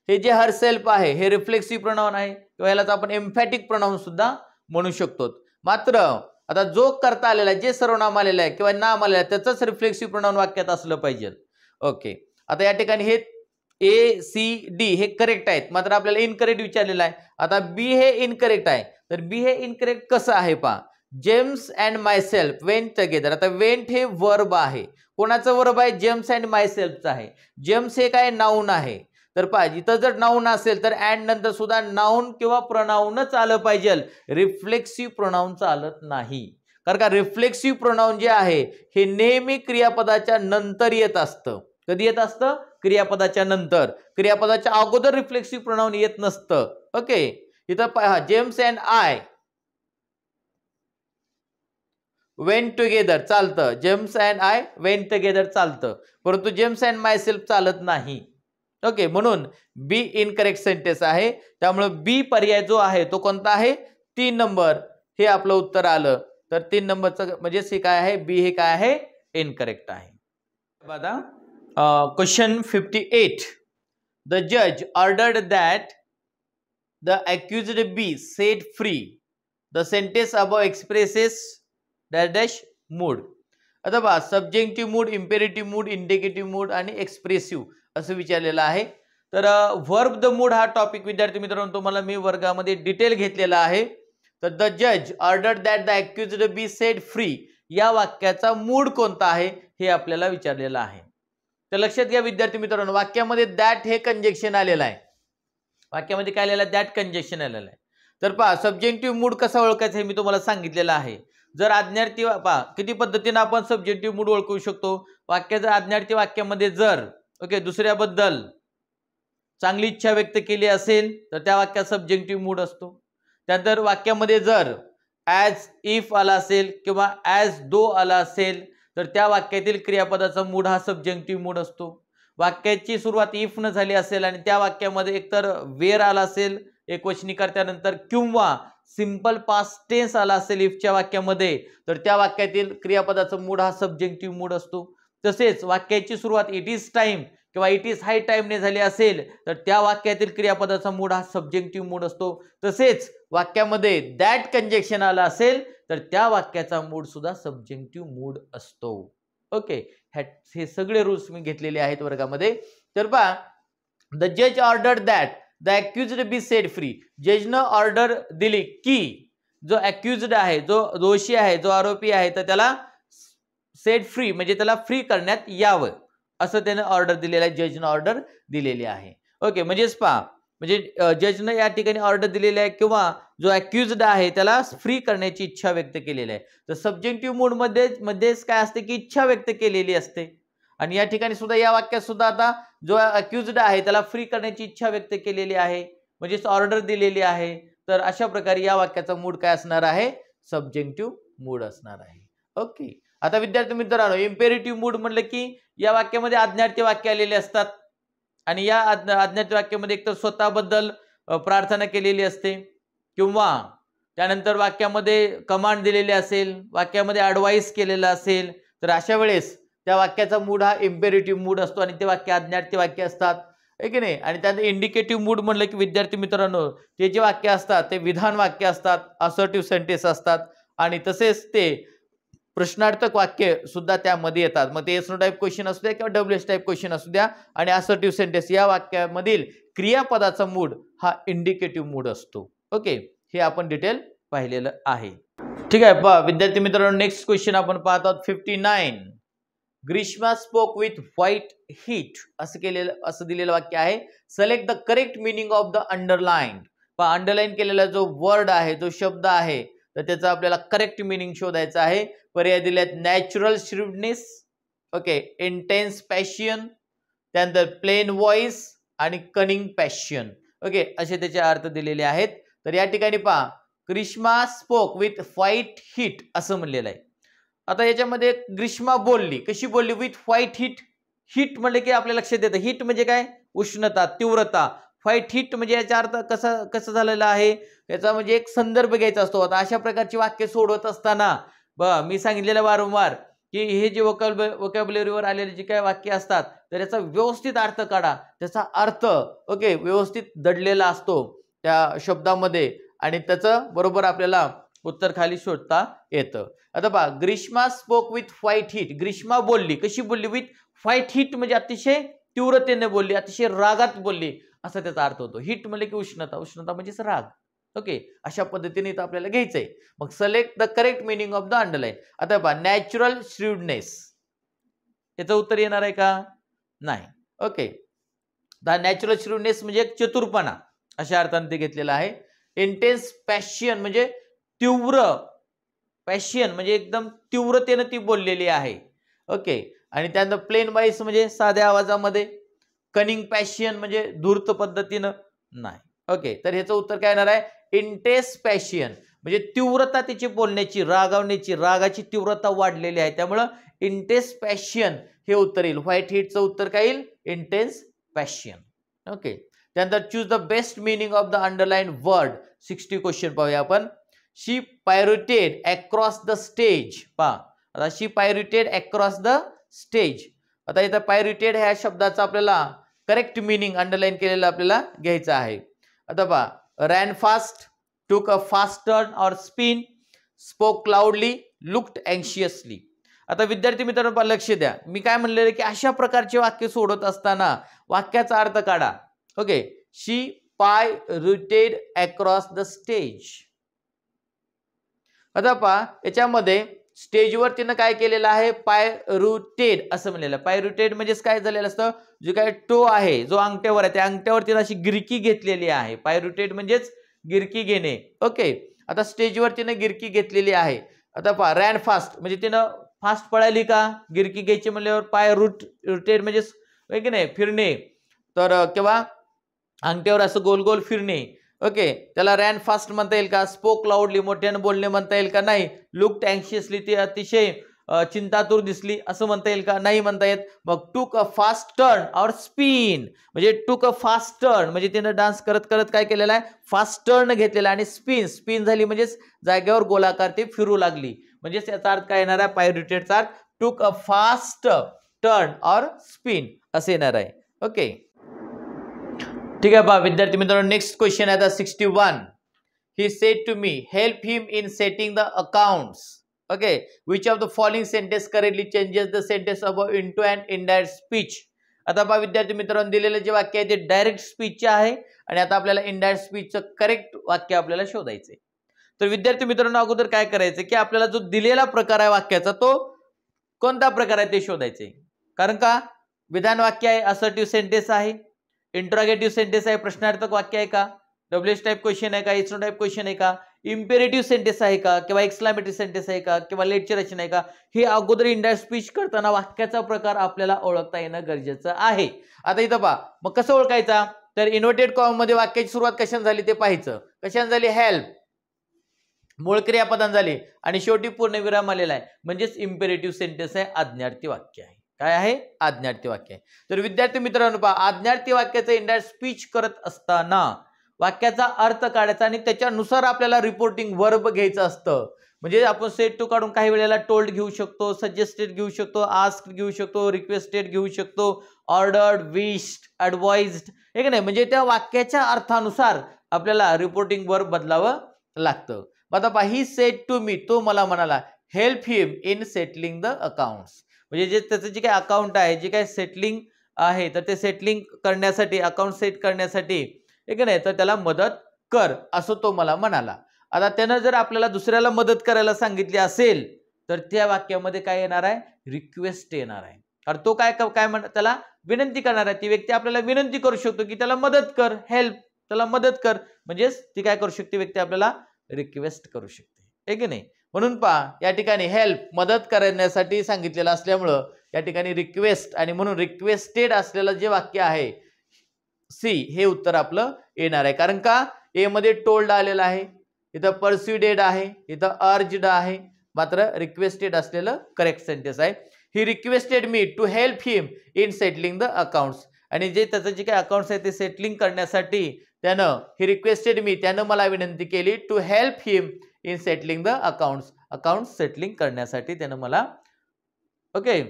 हे जे हरसेल्फ आहे हे रिफ्लेक्सिव्ह प्रोनाउन आहे किंवा यालाच आपण एम्फॅटिक प्रोनाउन सुद्धा म्हणू शकतो. मात्र आता जो करता आलेला आहे, जे सर्वनाम आलेलं आहे किंवा नाम आलेलं आहे त्याचंच रिफ्लेक्सिव्ह प्रोनाउन वाक्यात असलं पाहिजे. ओके, आता या ठिकाणी हे ए सी डी हे करेक्ट आहेत, मात्र आपल्याला इनकरेक्ट विचारलेलं आहे. आता बी हे इनकरेक्ट आहे. तर बी हे इनकरेक्ट कसं आहे पहा, James and myself went together. आता वेंट हे वर्ब आहे. कोणाचं वर्ब आहे, जेम्स अँड मायसेल्फचं आहे. जेम्स हे काय नाऊन आहे. तर पहा इथं जर नाऊन असेल तर अँड नंतर सुद्धा नाऊन किंवा प्रोनाऊनच आलं पाहिजे, रिफ्लेक्सिव्ह प्रोनाऊन चालत नाही. कारण का रिफ्लेक्सिव्ह प्रोनाऊन जे आहे हे नेहमी क्रियापदाच्या नंतर येत असतं. कधी येत असतं, क्रियापदाच्या नंतर. क्रियापदाच्या अगोदर रिफ्लेक्सिव्ह प्रोनाउन येत नसतं. ओके, इथं पहा James and I went together चालतं, James and I went together चालतं, परंतु जेम्स अँड मायसेल्फ चालत नाही. ओके, म्हणून बी इनकरेक्ट सेंटेन्स आहे. त्यामुळे बी पर्याय जो आहे तो कोणता आहे, 3 नंबर हे आपलं उत्तर आलं. तर 3 नंबरचं म्हणजे हे काय आहे, बी हे काय आहे, इनकरेक्ट आहे. बघा क्वेश्चन 58. द जज ordered that the accused be set free. The sentence above expresses dash dash mood. आता पहा subjunctive mood, imperative mood, indicative mood आणि एक्सप्रेसिव्ह असं विचारलेलं आहे. तर वर्ब द मूड हा टॉपिक विद्यार्थी मित्रांनो तुम्हाला मी वर्गामध्ये डिटेल घेतलेला आहे. तर द जज ordered that the accused be set free या वाक्याचा मूड कोणता आहे हे आपल्याला विचारलेलं आहे. तर लक्षात घ्या विद्यार्थी मित्रांनो, वाक्यामध्ये दॅट हे कंजक्शन आलेलं आहे. वाक्यामध्ये काय आलेलं आहे, दॅट कंजक्शन आलेलं आहे. तर पहा सब्जेक्टिव्ह मूड कसा ओळखायचा हे मी तुम्हाला सांगितलेलं आहे. जर आज्ञार्थी पहा किती पद्धतीने आपण सब्जेक्टिव्ह मूड ओळखू शकतो. वाक्याचं आज्ञार्थी वाक्यामध्ये जर दुसऱ्याबद्दल चांगली इच्छा व्यक्त केली असेल तर त्या वाक्यात सब्जेक्टिव्ह मूड असतो. त्यानंतर वाक्यामध्ये जर ॲज इफ आला असेल किंवा ॲज दो आला असेल तर त्या वाक्यातील क्रियापदाचा मूड हा सब्जेक्टिव्ह मूड असतो. वाक्याची सुरुवात इफ न झाली असेल आणि त्या वाक्यामध्ये एकतर वेर आला असेल एकवचनी कर्त्यानंतर किंवा सिंपल पास्ट टेन्स आला असेल इफच्या वाक्यामध्ये तर त्या वाक्यातील क्रियापदाचा मूड हा सब्जेक्टिव्ह मूड असतो. तसेच वाक्याची सुरुवात इट इज टाइम किंवा इट इज हाय टाइमने झाली असेल तर त्या वाक्यातील क्रियापदाचा मूड हा सब्जेक्टिव्ह मूड असतो. तसेच वाक्यामध्ये दॅट कंजक्शन आला असेल तर त्या वाक्याचा मूड सुद्धा सब्जेक्टिव्ह मूड असतो. ओके, हे सगळे रूल्स मी घेतलेले आहेत वर्गामध्ये. तर पहा द जज order that the accused be set free. जजनं ऑर्डर दिली की जो अक्युज्ड आहे, जो दोषी आहे, जो आरोपी आहे तर त्याला सेट फ्री म्हणजे त्याला फ्री करण्यात यावं असं त्याने ऑर्डर दिलेलं आहे. जजनं ऑर्डर दिलेली आहे. ओके, म्हणजेच पहा म्हणजे जजनं या ठिकाणी ऑर्डर दिलेली आहे किंवा जो अक्युज्ड आहे त्याला फ्री करण्याची इच्छा व्यक्त केलेली आहे. तर सब्जेक्टिव्ह मूड मध्येच काय असते की इच्छा व्यक्त केलेली असते. आणि या ठिकाणी सुद्धा या वाक्यात सुद्धा आता जो अक्युज्ड आहे त्याला फ्री करण्याची इच्छा व्यक्त केलेली आहे म्हणजे ऑर्डर दिलेली आहे. तर अशा प्रकारे या वाक्याचा मूड काय असणार आहे, सब्जेक्टिव्ह मूड असणार आहे. ओके, आता विद्यार्थी मित्रांनो इम्पेरेटिव्ह मूड म्हटलं की या वाक्यामध्ये आज्ञार्थी वाक्य आलेले असतात आणि या आज्ञार्थी वाक्यामध्ये एकतर स्वतःबद्दल प्रार्थना केलेली असते किंवा त्यानंतर वाक्यामध्ये कमांड दिलेली असेल, वाक्यामध्ये ॲडवाइस केलेला असेल तर अशा वेळेस त्या वाक्याचा मूड हा इम्पेरेटिव्ह मूड असतो आणि ते वाक्य आज्ञार्थी वाक्य असतात, आहे की नाही. आणि त्यानंतर इंडिकेटिव्ह मूड म्हणलं की विद्यार्थी मित्रांनो ते जे वाक्य असतात ते विधान वाक्य असतात, असर्टिव्ह सेंटेन्स असतात आणि तसेच ते प्रश्नार्थक वाक्य सुद्धा त्यामध्ये येतात. मग ते एस नो टाईप क्वेश्चन असू द्या किंवा डब्ल्यूएच टाईप क्वेश्चन असू द्या. आणि असर्टिव्ह सेंटेन्स या वाक्यामधील क्रियापदाचा मूड हा इंडिकेटिव्ह मूड असतो. ओके, हे आपण डिटेल पाहिलेलं आहे. ठीक आहे, पहा विद्यार्थी मित्रांनो नेक्स्ट क्वेश्चन आपण पाहत आहोत 59. Grishma spoke with white heat असं दिलेलं वाक्य आहे. Select the correct meaning of the underline. पहा अंडरलाइन केलेला जो वर्ड आहे, जो शब्द आहे तर त्याचा आपल्याला करेक्ट मिनिंग शोधायचा आहे. पर्याय दिलेत नॅचरल श्रीवनेस, ओके, इंटेन्स पॅशन, त्यानंतर प्लेन व्हॉइस आणि कनिंग पॅशन. ओके, असे त्याचे अर्थ दिलेले आहेत. तर या ठिकाणी पहा Grishma spoke with white heat असं म्हणलेलं आहे. आता याच्यामध्ये ग्रीष्मा बोलली, कशी बोलली, विथ व्हाईट हीट. हीट म्हणजे की आपल्या लक्षात येतं हीट म्हणजे काय, उष्णता, तीव्रता. व्हाईट हीट म्हणजे याचा अर्थ कसं झालेला आहे, याचा म्हणजे एक संदर्भ घ्यायचा असतो. आता अशा प्रकारची वाक्य सोडवत असताना मी सांगितलेलं वारंवार की हे जे वोकॅब्युलरीवर आलेले जे काही वाक्य असतात तर याचा व्यवस्थित अर्थ काढा. त्याचा अर्थ ओके व्यवस्थित दडलेला असतो त्या शब्दामध्ये आणि त्याचं बरोबर आपल्याला उत्तर खाली शोधता येतं. आता पहा Grishma spoke with white heat. Grishma बोलली, कशी बोलली, विथ व्हाईट हीट म्हणजे अतिशय तीव्रतेने बोलली, अतिशय रागात बोलली असा त्याचा अर्थ होतो. हीट म्हणजे की उष्णता, उष्णता म्हणजेच राग. ओके, अशा पद्धतीने इथं आपल्याला घ्यायचंय. मग select the correct meaning of the underline. आता पहा नॅचरल श्रीवनेस, याचं उत्तर येणार आहे का, नाही. ओके, द नॅचरल श्रीवनेस म्हणजे एक चतुरपणा अशा अर्थाने ते घेतलेलं आहे. इंटेन्स पॅशन म्हणजे तीव्र, पॅशन म्हणजे एकदम तीव्रतेने ती बोललेली आहे. ओके, आणि त्यानंतर प्लेन व्हॉइस म्हणजे साध्या आवाजामध्ये. कनिंग पॅशन म्हणजे धूर्त पद्धतीनं, नाही. ओके, तर ह्याचं उत्तर काय येणार आहे, इंटेन्स पॅशन म्हणजे तीव्रता तिची बोलण्याची, रागावण्याची, रागाची तीव्रता वाढलेली आहे त्यामुळं इंटेन्स पॅशन हे उत्तर येईल. व्हाईट हीटचं उत्तर काय येईल, इंटेन्स पॅशन. ओके, त्यानंतर choose the best meaning of the underline word. 60 question पाहूया आपण. शी पायरुटेड अक्रॉस द स्टेज. पहा आता शी पायरुटेड अक्रॉस द स्टेज. आता इथं पायरुटेड ह्या शब्दाचा आपल्याला करेक्ट मिनिंग अंडरलाईन केलेलं आपल्याला घ्यायचं आहे. आता पहा रॅन फास्ट, टूक अ फास्ट टर्न और स्पिन, स्पोक लाऊडली, लुक्ड अँशियसली. आता विद्यार्थी मित्रांनो लक्ष द्या, मी काय म्हणलेलं की अशा प्रकारचे वाक्य सोडत असताना वाक्याचा अर्थ काढा. Okay, she pirouetted across the stage. आता पहा याच्यामध्ये स्टेजवर तिनं काय केलेलं आहे, पायरुटेड असं म्हणलेलं. पायरुटेड म्हणजेच काय झालेलं असतं, जे काय टो आहे जो अंगठ्यावर आहे त्या अंगठ्यावर तिनं अशी गिरकी घेतलेली आहे. पायरुटेड म्हणजेच गिरकी घेणे. ओके, आता स्टेजवर तिनं गिरकी घेतलेली आहे. आता पहा रॅन फास्ट म्हणजे तिनं फास्ट पळाली का, गिरकी घ्यायची म्हणल्यावर. पायरुटेड म्हणजेच की नाही फिरणे, तर किंवा अंगठ्यावर असं गोल गोल फिरणे. ओके, त्याला रॅन फास्ट म्हणता येईल का, स्पोक लाऊडली मोठ्यानं बोलणे म्हणता येईल का, नाही. लुक्ड अँशियसली ती अतिशय चिंतातूर दिसली असं म्हणता येईल का, नाही म्हणता येत. मग टूक अ फास्ट टर्न और स्पिन म्हणजे टूक अ फास्ट टर्न म्हणजे तिनं डान्स करत करत काय केलेला आहे, फास्ट टर्न घेतलेला. आणि स्पिन, स्पिन झाली म्हणजेच जागेवर गोलाकार ते फिरू लागली. म्हणजेच याचा अर्थ काय येणार आहे, पायरुटेडचा अर्थ टूक अ फास्ट टर्न और स्पिन असे येणार आहे. ओके, ठीक आहे पहा विद्यार्थी मित्रांनो नेक्स्ट क्वेश्चन आहे आता 61. He said to me help him in setting the accounts. Okay, which of the following sentence correctly changes the sentence above into an indirect speech. आता पहा विद्यार्थी मित्रांनो दिलेलं जे वाक्य आहे ते डायरेक्ट स्पीचचे आहे आणि आता आपल्याला इनडायरेक्ट स्पीचचं करेक्ट वाक्य आपल्याला शोधायचंय. तर विद्यार्थी मित्रांनो अगोदर काय करायचं की आपल्याला जो दिलेला प्रकार आहे वाक्याचा तो कोणता प्रकार आहे ते शोधायचे. कारण का विधान वाक्य आहे, असर्टिव्ह सेंटेन्स आहे, इंट्रोगेटिव्ह सेंटेन्स आहे, प्रश्नार्थक वाक्य आहे का, डब्ल्यूएच टाइप क्वेश्चन आहे का, एचओ टाइप क्वेश्चन आहे का, इम्पेरेटिव्ह सेंटेन्स आहे का किंवा एक्सक्लामेटरी सेंटेन्स आहे का किंवा लेटची रचना आहे का. हे अगोदर इनडायरेक्ट स्पीच करताना वाक्याचा प्रकार आपल्याला ओळखता येणं गरजेचं आहे. आता इथं पहा मग कसं ओळखायचा, तर इन्व्हर्टेड कॉमा मध्ये वाक्याची सुरुवात कशाने झाली ते पाहायचं. कशाने झाली, हेल्प मूळ क्रियापदान झाली आणि शेवटी पूर्णविराम आलेला आहे म्हणजेच इम्पेरेटिव्ह सेंटेन्स आहे, आज्ञार्थी वाक्य आहे. काय आहे, आज्ञार्थी वाक्य आहे. तर विद्यार्थी मित्रांनो पहा आज्ञार्थी वाक्याचं इनडायरेक्ट स्पीच करत असताना वाक्याचा अर्थ काढायचा आणि त्याच्यानुसार आपल्याला रिपोर्टिंग वर्ब घ्यायचं असतं. म्हणजे आपण सेट टू काढून काही वेळेला टोल्ड घेऊ शकतो, सजेस्टेड घेऊ शकतो, आस्क्ड घेऊ शकतो, रिक्वेस्टेड घेऊ शकतो, ऑर्डर्ड, विश्ड, ॲडवाइज्ड, हे की नाही. म्हणजे त्या वाक्याच्या अर्थानुसार आपल्याला रिपोर्टिंग वर्ब बदलावं लागतं. आता पहा ही सेड टू मी, तो मला म्हणाला help him in settling the accounts. म्हणजे जे त्याचं जे काही अकाउंट आहे, जे काही सेटलिंग आहे तर ते सेटलिंग करण्यासाठी, अकाउंट सेट करण्यासाठी ठीक आहे, तर त्याला मदत कर असं तो मला म्हणाला. आता त्यानं जर आपल्याला दुसऱ्याला मदत करायला सांगितली असेल तर त्या वाक्यामध्ये काय येणार आहे, रिक्वेस्ट येणार आहे. कारण तो काय त्याला विनंती करणार आहे. ती व्यक्ती आपल्याला विनंती करू शकतो की त्याला मदत कर, हेल्प, त्याला मदत कर. म्हणजेच ती काय करू शकते, व्यक्ती आपल्याला रिक्वेस्ट करू शकते, आहे की नाही. म्हणून पहा या ठिकाणी हेल्प मदत करण्यासाठी सांगितलेलं असल्यामुळं या ठिकाणी रिक्वेस्ट आणि म्हणून रिक्वेस्टेड असलेलं जे वाक्य आहे सी हे उत्तर आपलं येणार आहे. कारण का ए मध्ये टोल्ड आलेलं आहे, इथं परस्युडेड आहे, इथं अर्ज्ड आहे, मात्र रिक्वेस्टेड असलेलं करेक्ट सेंटेन्स आहे. He requested me to help him in settling the accounts. आणि जे त्याचं जे काही अकाउंट्स आहे ते सेटलिंग करण्यासाठी त्यानं ही रिक्वेस्टेड मी, त्यानं मला विनंती केली to help him in settling the accounts. Account settling करण्यासाठी त्यानं मला ओके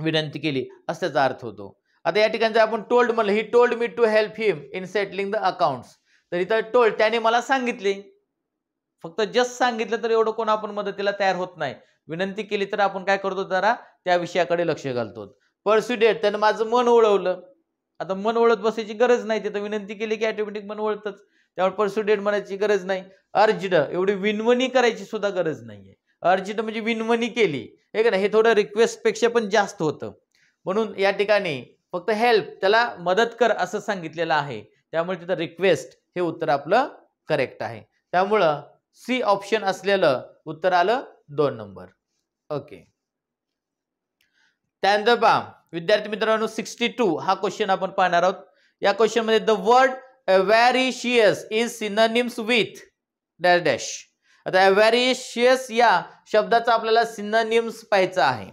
विनंती केली असं त्याचा अर्थ होतो. आता या ठिकाणी जर आपण टोल्ड म्हणलं, he told me to help him in settling the accounts, तर इथं टोल्ड त्याने मला सांगितले, फक्त जस्ट सांगितलं तर एवढं कोण आपण मदतीला तयार होत नाही. विनंती केली तर आपण काय करतो, जरा त्या विषयाकडे लक्ष घालतो. परस्युडेड त्यानं माझं मन वळवलं. आता मन वळत बसायची गरज नाही, तिथं विनंती केली की ऑटोमॅटिक मन वळतच, त्यामुळे परस्युडेड म्हणायची गरज नाही. अर्ज्ड एवढी विनवणी करायची सुद्धा गरज नाहीये. अर्ज्ड म्हणजे विनवणी केली, हे का नाही, हे थोडं रिक्वेस्ट पेक्षा पण जास्त होतं. म्हणून या ठिकाणी फक्त हेल्प, त्याला मदत कर असं सांगितलेलं आहे, त्यामुळे तिथं रिक्वेस्ट हे उत्तर आपलं करेक्ट आहे. त्यामुळं सी ऑप्शन असलेलं उत्तर आलं 2 नंबर. ओके, त्यानंतर पहा विद्यार्थी मित्रांनो 62 हा क्वेश्चन आपण पाहणार आहोत. या क्वेश्चन मध्ये the word avaricious is synonyms with dash dash. आता अव्हॅरिशियस या शब्दाचा आपल्याला सिनोनिम्स पाहायचा आहे.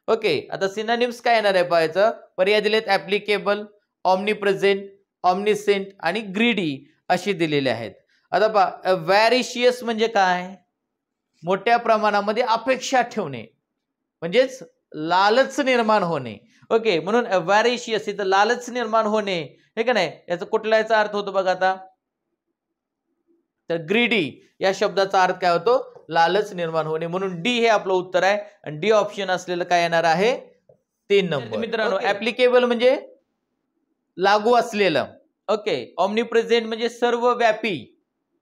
ओके, आता सिनोनिम्स काय येणार आहे पाहायचं. पर्याय दिलेत ऍप्लिकेबल, ऑमनीप्रेझेंट, ऑमनिसेंट आणि ग्रीडी अशी दिलेले आहेत. आता पहा व्हॅरिशियस म्हणजे काय, मोठ्या प्रमाणामध्ये अपेक्षा ठेवणे म्हणजेच लालच निर्माण होणे. ओके, म्हणून व्हॅरिशियस इथं लालच निर्माण होणे हे का नाही, याचा कुठला याचा अर्थ होतो बघा आता, तर ग्रीडी या शब्दाचा अर्थ काय होतो, लालच निर्माण होणे. म्हणून डी हे आपलं उत्तर आहे आणि डी ऑप्शन असलेलं काय येणार आहे, 3 नंबर. मित्रांनो ऍप्लिकेबल म्हणजे लागू असलेलं. ओके, ऑमनीप्रेझेंट म्हणजे सर्वव्यापी.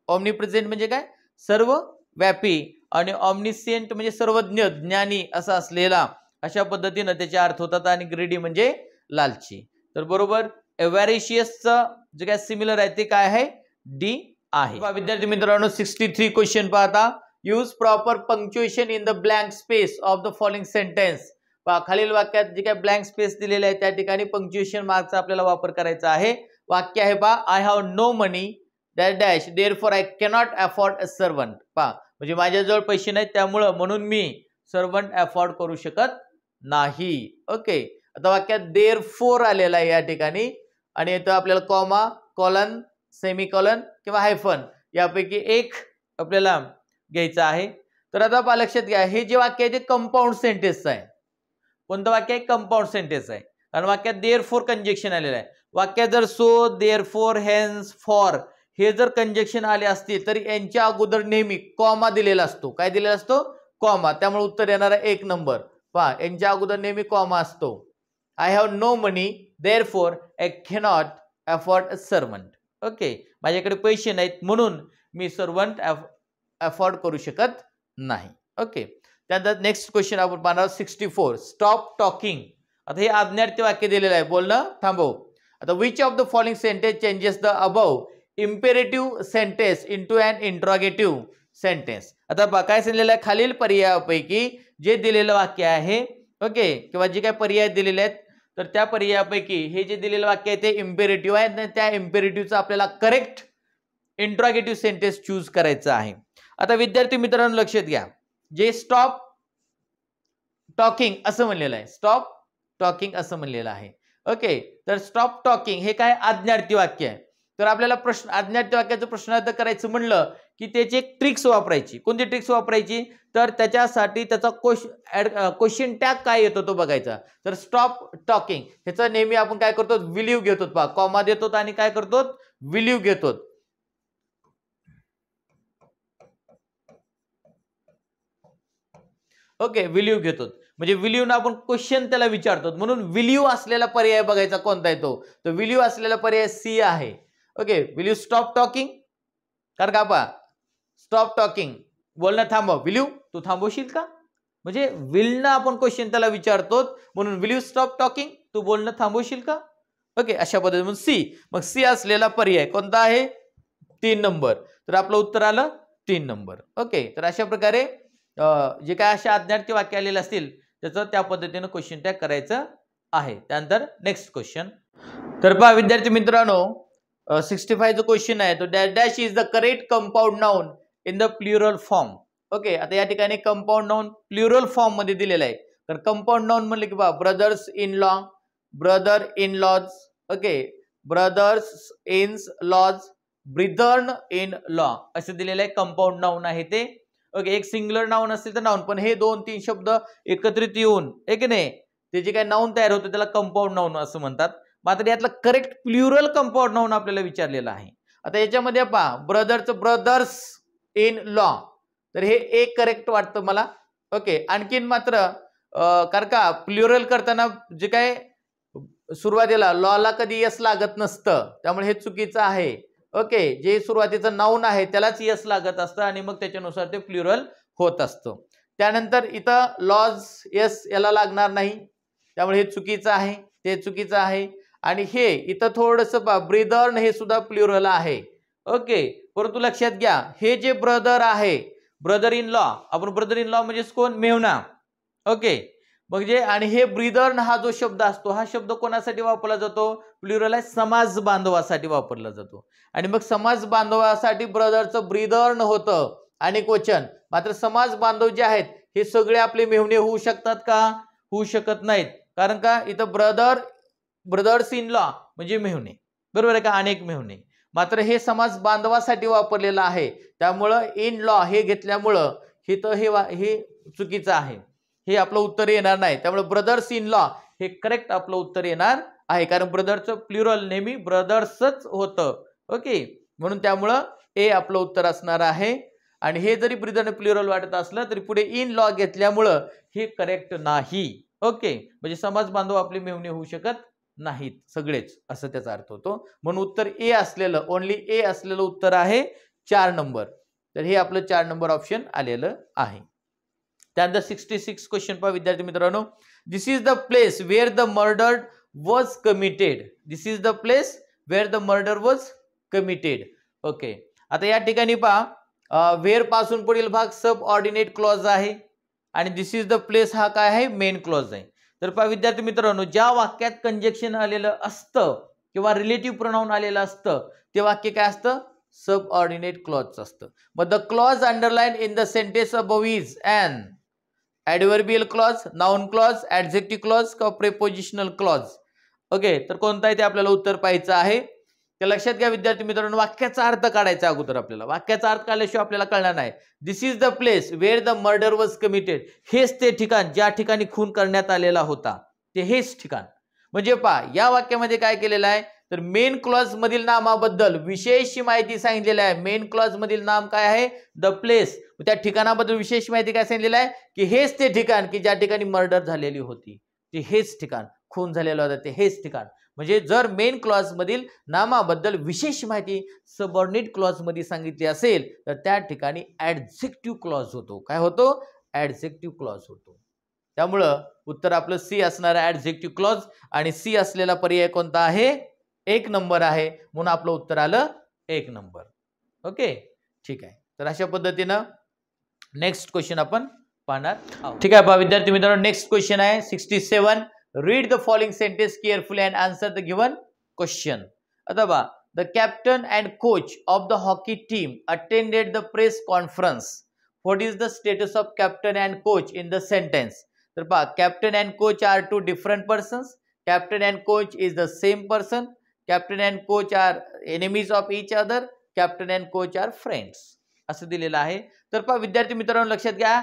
ऑमनीप्रेझेंट म्हणजे काय, सर्वव्यापी. आणि ऑमनिसेंट म्हणजे सर्वज्ञ, ज्ञानी असा असलेला, अशा पद्धतीने त्याचे अर्थ होतात. आणि ग्रीडी म्हणजे लालची. तर बरोबर एव्हॅरिशियसचं जे काय सिमिलर आहे ते काय आहे, डी आहे. विद्यार्थी मित्रांनो 63 क्वेश्चन पाहता. Use proper punctuation in the blank space of the following sentence. पहा खालील वाक्यात जे काय ब्लँक स्पेस दिलेले आहे त्या ठिकाणी पंक्च्युएशन मार्कचा आपल्याला वापर करायचा आहे. वाक्य आहे पहा, I have no money dash dash therefore I cannot afford a servant. पहा म्हणजे माझ्याजवळ पैसे नाहीत त्यामुळं म्हणून मी सर्वंट अफोर्ड करू शकत नाही. ओके, आता वाक्यात देअरफॉर आलेला आहे या ठिकाणी आणि इथं आपल्याला कॉमा, कॉलन, सेमीकॉलन किंवा हायफन यापैकी एक आपल्याला घ्यायचं आहे. तर आता पहा लक्षात घ्या, हे जे वाक्य आहे ते कंपाऊंड सेंटेन्स आहे. कोणतं वाक्य आहे, कंपाऊंड सेंटेन्स आहे. कारण वाक्यात देअरफॉर कंजक्शन आलेलं आहे. वाक्यात जर सो, देअरफॉर, हेन्स, फॉर हे जर कंजक्शन आले असते तर यांच्या अगोदर नेहमी कॉमा दिलेला असतो. काय दिलेला असतो, कॉमा. त्यामुळे उत्तर येणार आहे 1 नंबर. पहा यांच्या अगोदर नेहमी कॉमा असतो. I have no money therefore I cannot afford a servant. Okay, माझ्याकडे पैसे नाहीत म्हणून मी सर्वंट अफोर्ड करू शकत नाही. ओके, त्यानंतर नेक्स्ट क्वेश्चन आपण पाहणार 64. Stop talking. आता हे आज्ञार्थी वाक्य दिलेलं आहे, बोलणं थांबव. आता which of the following sentence changes the above imperative sentence into an interrogative sentence. आता काय सांगितलेलं आहे, खालील पर्यायापैकी जे दिलेलं वाक्य आहे, ओके, किंवा जे काही पर्याय दिलेले आहेत तर त्या पर्यायापैकी हे जे दिलेलं वाक्य आहे ते इम्पेरेटिव्ह आहे. त्या इम्पेरेटिव्हचा आपल्याला करेक्ट इंट्रोगेटिव्ह सेंटेन्स चूज करायचं आहे. आता विद्यार्थी मित्रांनो लक्षात घ्या, जे स्टॉप टॉकिंग असं म्हणलेलं आहे, स्टॉप टॉकिंग असं म्हणलेलं आहे. ओके, तर स्टॉप टॉकिंग हे काय आज्ञार्थी वाक्य आहे. तर आपल्याला प्रश्न आज्ञार्थी वाक्याचं प्रश्नार्थ करायचं म्हणलं की त्याची एक ट्रिक्स वापरायची. कोणती ट्रिक्स वापरायची, तर त्याच्यासाठी त्याचा क्वेश्चन टॅग काय येतो तो बघायचा. तर स्टॉप टॉकिंग ह्याचा नेहमी आपण काय करतो, विलीव घेतो. पहा कॉमा देतो आणि काय करतो, विलीव घेतो. ओके, विलीव घेतो म्हणजे विलीव आपण क्वेश्चन त्याला विचारतो म्हणून विलीव असलेला पर्याय बघायचा कोणता आहे तो. तर विलीव असलेला पर्याय सी आहे. Okay, will you stop talking. कारण का पहा स्टॉप टॉकिंग बोलणं थांबव, विल यू तू थांबवशील का, म्हणजे विल ना आपण क्वेश्चन त्याला विचारतो म्हणून विल यू स्टॉप टॉकिंग, तू बोलणं थांबवशील का. ओके, अशा पद्धतीने सी. मग सी असलेला पर्याय कोणता आहे, 3 नंबर. तर आपलं उत्तर आलं 3 नंबर. ओके, तर अशा प्रकारे जे काय अशा आज्ञार्थी वाक्य आलेले असतील त्याचं त्या पद्धतीने क्वेश्चन टॅग करायचं आहे. त्यानंतर नेक्स्ट क्वेश्चन. तर पहा विद्यार्थी मित्रांनो 65 जो क्वेश्चन आहे तो dash dash is the correct compound noun in the plural form. Okay, आता या ठिकाणी कंपाऊंड नाउन प्लुरल फॉर्म मध्ये दिलेला आहे. तर कंपाऊंड नाउन म्हणले की पहा brothers in law, brother in laws, okay, brothers in laws, brethren in law असं दिलेलं आहे. कंपाऊंड नाउन आहे ते. ओके, एक सिंग्युलर नाउन असेल तर नाउन, पण हे 2-3 शब्द एकत्रित येऊन एक नाही ते जे काही नाउन तयार होतं त्याला कंपाऊंड नाउन असं म्हणतात. मात्र यातलं करेक्ट प्लुरल कंपाऊंड नाउन आपल्याला विचारलेलं आहे. आता याच्यामध्ये पहा ब्रदरचं ब्रदर्स इन लॉ, तर हे एक करेक्ट वाटतं मला. ओके, आणखीन मात्र कारण का प्लुरल करताना जे काय सुरुवातीला लॉला कधी यस लागत नसतं त्यामुळे हे चुकीचं आहे. ओके, जे सुरुवातीचं नाउन आहे त्यालाच यस लागत असतं आणि मग त्याच्यानुसार ते प्लुरल होत असतं. त्यानंतर इथं लॉज यस याला लागणार नाही त्यामुळे हे चुकीचं आहे, ते चुकीचं आहे. आणि हे इथं थोडंसं ब्रिदर्न हे सुद्धा प्लुरल आहे. ओके, परंतु लक्षात घ्या हे जे ब्रदर आहे, ब्रदर इन लॉ, आपण ब्रदर इन लॉ म्हणजे कोण, मेहुणा. ओके, म्हणजे आणि हे ब्रिदर्न हा जो शब्द असतो हा शब्द कोणासाठी वापरला जातो, प्लुरल आहे, समाज बांधवासाठी वापरला जातो. आणि मग समाज बांधवासाठी ब्रदरचं ब्रिदर्न होतं आणि क्वचन. मात्र समाज बांधव जे आहेत हे सगळे आपले मेहुणे होऊ शकतात का, होऊ शकत नाहीत. कारण का इथं ब्रदर्स इन लॉ म्हणजे मेहुणे, बरोबर आहे का, अनेक मेहुणे. मात्र हे समाज बांधवासाठी वापरलेलं आहे, त्यामुळं इन लॉ हे घेतल्यामुळं हे चुकीचं आहे, हे आपलं उत्तर येणार नाही. त्यामुळे ब्रदर्स इन लॉ हे करेक्ट आपलं उत्तर येणार आहे, कारण ब्रदरचं प्लुरल नेहमी ब्रदर्सच होतं. ओके, म्हणून त्यामुळं ए आपलं उत्तर असणार आहे. आणि हे जरी ब्रदर प्लुरल वाटत असलं तरी पुढे इन लॉ घेतल्यामुळं हे करेक्ट नाही. ओके, म्हणजे समाज बांधव आपली मेव्हणी होऊ शकत नाहीत सगळेच, असं त्याचा अर्थ होतो. म्हणून उत्तर ए असलेलं, ओनली ए असलेलं उत्तर आहे 4 नंबर. तर हे आपलं 4 नंबर ऑप्शन आलेलं आहे. त्यानंतर 66 क्वेश्चन पहा विद्यार्थी मित्रांनो. This is the place where the murder was committed. This is the place where the murder was committed. Okay, आता या ठिकाणी पहा वेअर पासून पुढील भाग सब ऑर्डिनेट क्लॉज आहे आणि दिस इज द प्लेस हा काय आहे, मेन क्लॉज आहे. तर पहा विद्यार्थी मित्रांनो, ज्या वाक्यात कंजक्शन आलेलं असतं किंवा रिलेटिव्ह प्रोनाउन आलेलं असतं ते वाक्य काय असतं, सब ऑर्डिनेट क्लॉज असतं. मग the clause underline in the sentence above is an adverbial clause, noun clause, adjective clause किंवा प्रेपोजिशनल क्लॉज. ओके, तर कोणता आहे ते आपल्याला उत्तर पाहायचं आहे. तर लक्षात घ्या विद्यार्थी मित्रांनो, वाक्याचा अर्थ काढायचा अगोदर आपल्याला. वाक्याचा अर्थ काढल्याशिवाय आपल्याला कळणार नाही. This is the place where the murder was committed, हेच ते ठिकाण ज्या ठिकाणी खून करण्यात आलेला होता, ते हेच ठिकाण. म्हणजे पहा या वाक्यामध्ये काय केलेलं आहे, तर मेन क्लॉज मधील नामाबद्दल विशेष माहिती सांगितलेली आहे. मेन क्लॉज मधील नाम काय आहे, द प्लेस. त्या ठिकाणाबद्दल विशेष माहिती काय सांगितलेलं आहे, की हेच ते ठिकाण की ज्या ठिकाणी मर्डर झालेली होती, ते हेच ठिकाण, खून झालेला होता ते हेच ठिकाण. म्हणजे जर मेन क्लॉज मधील नामाबद्दल विशेष माहिती सबऑर्डिनेट क्लॉज मध्ये सांगितली असेल तर त्या ठिकाणी ॲडजेक्टिव्ह क्लॉज होतो. काय होतो, ॲडजेक्टिव्ह क्लॉज होतो. त्यामुळं उत्तर आपलं सी असणार आहे, ॲडजेक्टिव्ह क्लॉज. आणि सी असलेला पर्याय कोणता आहे, 1 नंबर आहे. म्हणून आपलं उत्तर आलं 1 नंबर. ओके, ठीक आहे. तर अशा पद्धतीनं नेक्स्ट क्वेश्चन आपण पाहणार आहोत. ठीक आहे पहा विद्यार्थी मित्रांनो, नेक्स्ट क्वेश्चन आहे 67. Read the following sentence carefully and answer the given question. आता पहा, the captain and coach of the hockey team attended the press conference. What is the status of captain and coach in the sentence? तर पहा, captain and coach are two different persons. Captain and coach is the same person. Captain and coach are enemies of each other. Captain and coach are friends. असं दिलेलं आहे. तर पहा विद्यार्थी मित्रांनो लक्षात घ्या,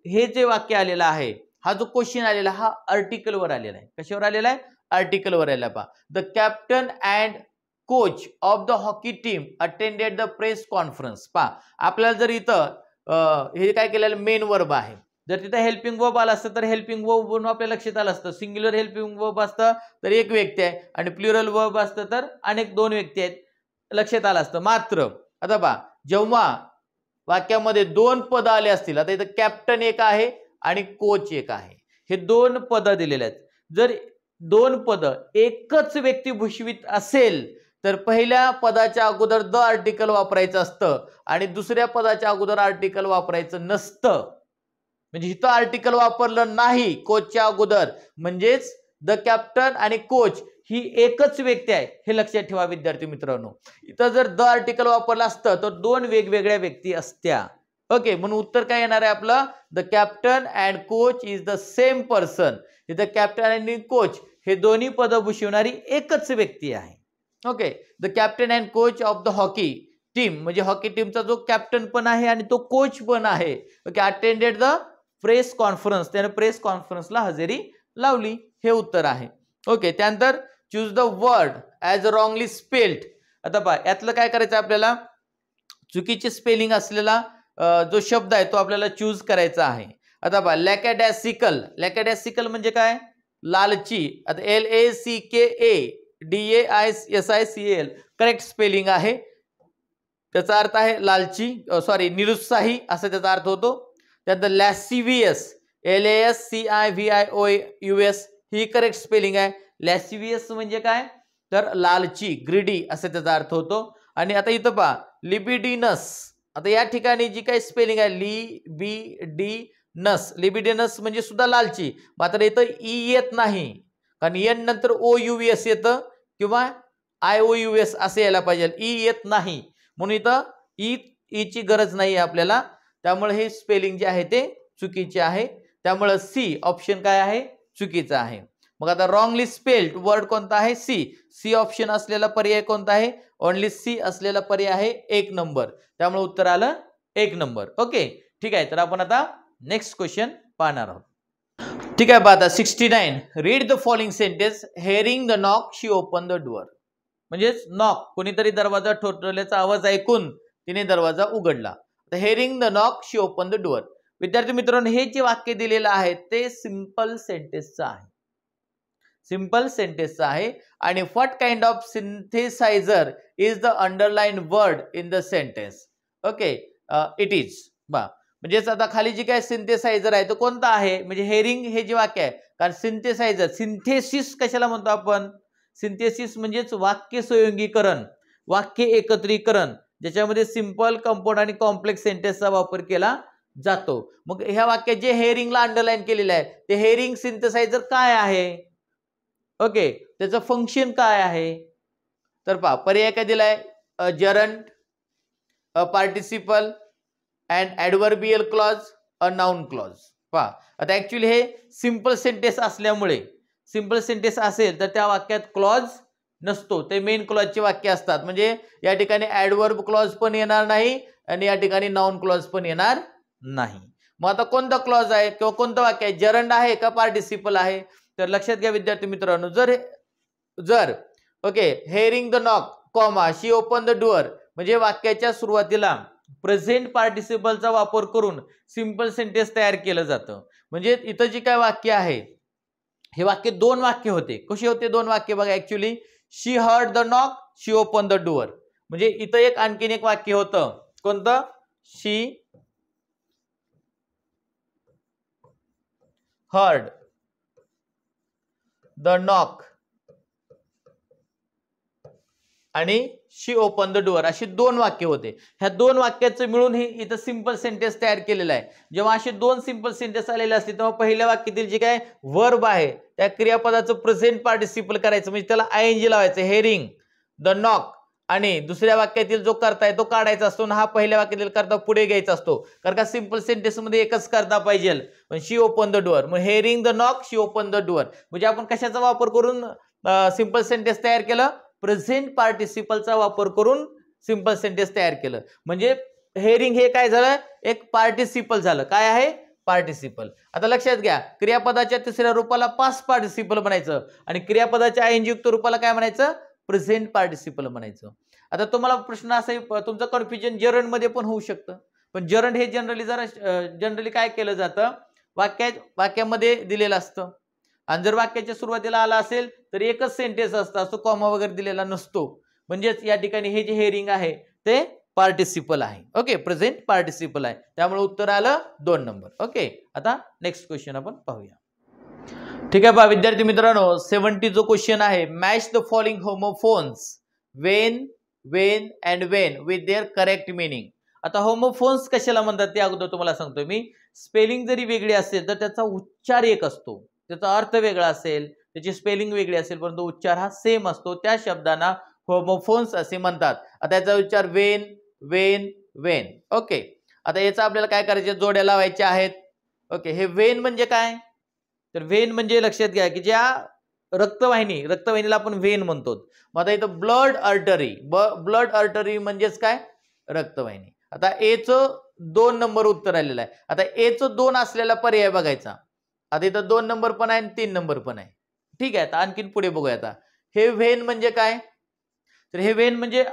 हे जे वाक्य आलेलं आहे, हा जो क्वेश्चन आलेला हा आर्टिकल वर आलेला आहे. कशावर आलेला आहे, आर्टिकल वर आलेला. पहा, the captain and coach of the hockey team attended the press conference. पहा आपल्याला जर इथं हे काय केलेलं मेन वर्ब आहे, जर तिथं हेल्पिंग वर्ब आला असतं तर हेल्पिंग वर्ब म्हणून आपल्या लक्षात आलं असतं. सिंग्युलर हेल्पिंग वर्ब असतं तर एक व्यक्ती आहे आणि प्लुरल वर्ब असतं तर अनेक 2 व्यक्ती आहेत, लक्षात आलं असतं. मात्र आता पहा, जेव्हा वाक्यामध्ये 2 पद आले असतील, आता इथं कॅप्टन एक आहे आणि कोच एक आहे, हे 2 पद दिलेले आहेत. जर 2 पद एकच व्यक्ती भूषवित असेल तर पहिल्या पदाच्या अगोदर द आर्टिकल वापरायचं असतं आणि दुसऱ्या पदाच्या अगोदर आर्टिकल वापरायचं नसतं. म्हणजे इथं आर्टिकल वापरलं नाही कोचच्या अगोदर, म्हणजेच द कॅप्टन आणि कोच ही एकच व्यक्ती आहे, हे लक्षात ठेवा विद्यार्थी मित्रांनो. इथं जर द आर्टिकल वापरलं असतं तर 2 वेगवेगळ्या व्यक्ती असत्या. ओके, म्हणून उत्तर काय येणार आहे आपलं, the captain and coach is the same person. इथं कॅप्टन आणि कोच हे दोन्ही पद भूषवणारी एकच व्यक्ती आहे. Okay, the captain and coach of the hockey team, म्हणजे हॉकी टीमचा जो कॅप्टन पण आहे आणि तो कोच पण आहे. Okay, attended the press conference, त्याने प्रेस कॉन्फरन्सला हजेरी लावली, हे उत्तर आहे. ओके, त्यानंतर choose the word as wrongly spelled. आता पहा यातलं काय करायचं आपल्याला, चुकीची स्पेलिंग असलेला जो शब्द आहे तो आपल्याला चूज करायचा आहे. आता पहा, लॅकॅडॅसिकल. लॅकॅडॅसिकल म्हणजे काय, लालची. आता LACKADAISICAL करेक्ट स्पेलिंग आहे. त्याचा अर्थ आहे लालची, सॉरी निरुत्साही असा त्याचा अर्थ होतो. त्यानंतर लॅसिवियस, LASCIVIOUS ही करेक्ट स्पेलिंग आहे. लॅसिवियस म्हणजे काय, तर लालची, ग्रीडी असा त्याचा अर्थ होतो. आणि आता इथं पहा लिबिडिनस. आता या ठिकाणी जी काही स्पेलिंग आहे लिबिडिनस, लिबिडिनस म्हणजे सुद्धा लालची, मात्र इथं ई येत नाही, कारण एन नंतर OUS येतं किंवा IOUS असे यायला पाहिजे, ई येत नाही, म्हणून इथं ईची गरज नाही आपल्याला. त्यामुळे हे स्पेलिंग जे आहे ते चुकीचे आहे. त्यामुळे सी ऑप्शन काय आहे, चुकीचं आहे. मग आता रॉंगली स्पेल्ड वर्ड कोणता आहे? सी. सी ऑप्शन असलेला पर्याय कोणता आहे? ओनली सी असलेला पर्याय आहे 1 नंबर. त्यामुळे उत्तर आलं 1 नंबर. ओके, ठीक आहे. तर आपण आता नेक्स्ट क्वेश्चन पाहणार आहोत. ठीक आहे, पहा 69. Read the following sentence. Hearing the knock she open the door. म्हणजेच नॉक, कोणीतरी दरवाजा ठोठवल्याचा आवाज ऐकून तिने दरवाजा उघडला. तर hearing the knock she open the door. विद्यार्थी मित्रांनो, हे जे वाक्य दिलेलं आहे ते सिंपल सेंटेन्सचं आहे. सिंपल सेंटेन्सचं आहे. आणि what kind of synthesiser is the underline word in the sentence? Okay, it is. म्हणजेच आता खाली जे काय सिंथेसायझर आहे तो कोणता आहे? म्हणजे हेअरिंग हे जे वाक्य आहे, कारण सिंथेसायझर, सिंथेसिस कशाला म्हणतो आपण? सिंथेसिस म्हणजेच वाक्य संयोगीकरण, वाक्य एकत्रीकरण, ज्याच्यामध्ये सिंपल, कंपाऊंड आणि कॉम्प्लेक्स सेंटेन्सचा वापर केला जातो. मग ह्या वाक्यात जे हेअरिंगला अंडरलाइन केलेलं आहे ते हेअरिंग सिंथेसायझर काय आहे? ओके, त्याचं फंक्शन काय आहे? तर पहा, पर्याय काय दिलाय? A gerund, a participle, and adverbial clause, a noun clause. पहा, आता ऍक्च्युली हे सिंपल सेंटेन्स असल्यामुळे, सिंपल सेंटेन्स असेल तर त्या वाक्यात क्लॉज नसतो, ते मेन क्लॉजचे वाक्य असतात. म्हणजे या ठिकाणी ॲडव्हर्ब क्लॉज पण येणार नाही आणि या ठिकाणी नाउन क्लॉज पण येणार नाही. मग आता कोणता क्लॉज आहे किंवा कोणतं वाक्य आहे? जरंड आहे का पार्टिसिपल आहे? तर लक्षात घ्या विद्यार्थी मित्रांनो, जर okay, hearing the knock comma she open the door म्हणजे वाक्याच्या सुरुवातीला प्रेझेंट पार्टिसिपलचा वापर करून सिंपल सेंटेन्स तयार केलं जातं. म्हणजे इथं जे काय वाक्य आहे, हे वाक्य 2 वाक्य होते. कसे होते 2 वाक्य? बघा, actually she heard the knock she open the door. म्हणजे इथं एक आणखीन एक वाक्य होतं. कोणतं? शी हर्ड द नॉक आणि शी ओपन द डोअर, अशी 2 वाक्य होते. ह्या 2 वाक्याचं मिळून हे इथं सिंपल सेंटेन्स तयार केलेलं आहे. जेव्हा असे 2 सिंपल सेंटेन्स आलेले असते तेव्हा पहिल्या वाक्यातील जे काय वर्ब आहे त्या क्रियापदाचं प्रेझेंट पार्टिसिपल करायचं, म्हणजे त्याला आयएनजी लावायचं, हेअरिंग द नॉक. आणि दुसऱ्या वाक्यातील जो कर्ता आहे तो काढायचा असतो आणि हा पहिल्या वाक्यातील कर्ता पुढे घ्यायचा असतो. कारण का सिंपल सेंटेन्स मध्ये एकच कर्ता पाहिजे. पण शी ओपन द डोअर, मग hearing the knock she open the door. म्हणजे आपण कशाचा वापर करून सिंपल सेंटेन्स तयार केलं? प्रेझेंट पार्टिसिपलचा वापर करून सिंपल सेंटेन्स तयार केलं. म्हणजे हेअरिंग हे काय झालं? एक पार्टिसिपल झालं. काय आहे? पार्टिसिपल. आता लक्षात घ्या, क्रियापदाच्या तिसऱ्या रूपाला पास्ट पार्टिसिपल म्हणायचं आणि क्रियापदाच्या आयएनजी युक्त रूपाला काय म्हणायचं? प्रेझेंट पार्टिसिपल म्हणायचं. आता तुम्हाला प्रश्न असा, तुमचं कन्फ्युजन जरंड मध्ये पण होऊ शकतं. पण जरंड हे जनरली काय केलं जातं? वाक्यामध्ये दिलेलं असतं आणि जर वाक्याच्या सुरुवातीला आला असेल तर एकच सेंटेन्स असतं, असतो कॉमा वगैरे दिलेला नसतो. म्हणजेच या ठिकाणी हे जे हेअरिंग आहे ते पार्टिसिपल आहे. ओके, प्रेझेंट पार्टिसिपल आहे. त्यामुळे उत्तर आलं 2 नंबर. ओके, आता नेक्स्ट क्वेश्चन आपण पाहूया. ठीक आहे पहा विद्यार्थी मित्रांनो, 70 जो क्वेश्चन आहे, match the following homophones Wien, Wien and Wien with their correct meaning. आता होमोफोन्स कशाला म्हणतात ते अगोदर तुम्हाला सांगतोय मी. स्पेलिंग जरी वेगळी असेल तर त्याचा उच्चार एक असतो, त्याचा अर्थ वेगळा असेल, त्याची स्पेलिंग वेगळी असेल, परंतु उच्चार हा सेम असतो. त्या शब्दांना होमोफोन्स असे म्हणतात. आता याचा उच्चार वेन, वेन, वेन. ओके, आता याचा आपल्याला काय करायचे? जोड्या लावायच्या आहेत. ओके, हे वेन म्हणजे काय? तर वेन म्हणजे लक्षात घ्या की ज्या रक्तवाहिनीला आपण वेन म्हणतो. मग आता इथं ब्लड आर्टरी म्हणजेच काय? रक्तवाहिनी. आता एचं 2 नंबर उत्तर आलेलं आहे. आता एचं 2 असलेला पर्याय बघायचा. आता इथं 2 नंबर पण आहे आणि 3 नंबर पण आहे. ठीक आहे, आता आणखीन पुढे बघूया. आता हे वेन म्हणजे काय? तर हे वेन म्हणजे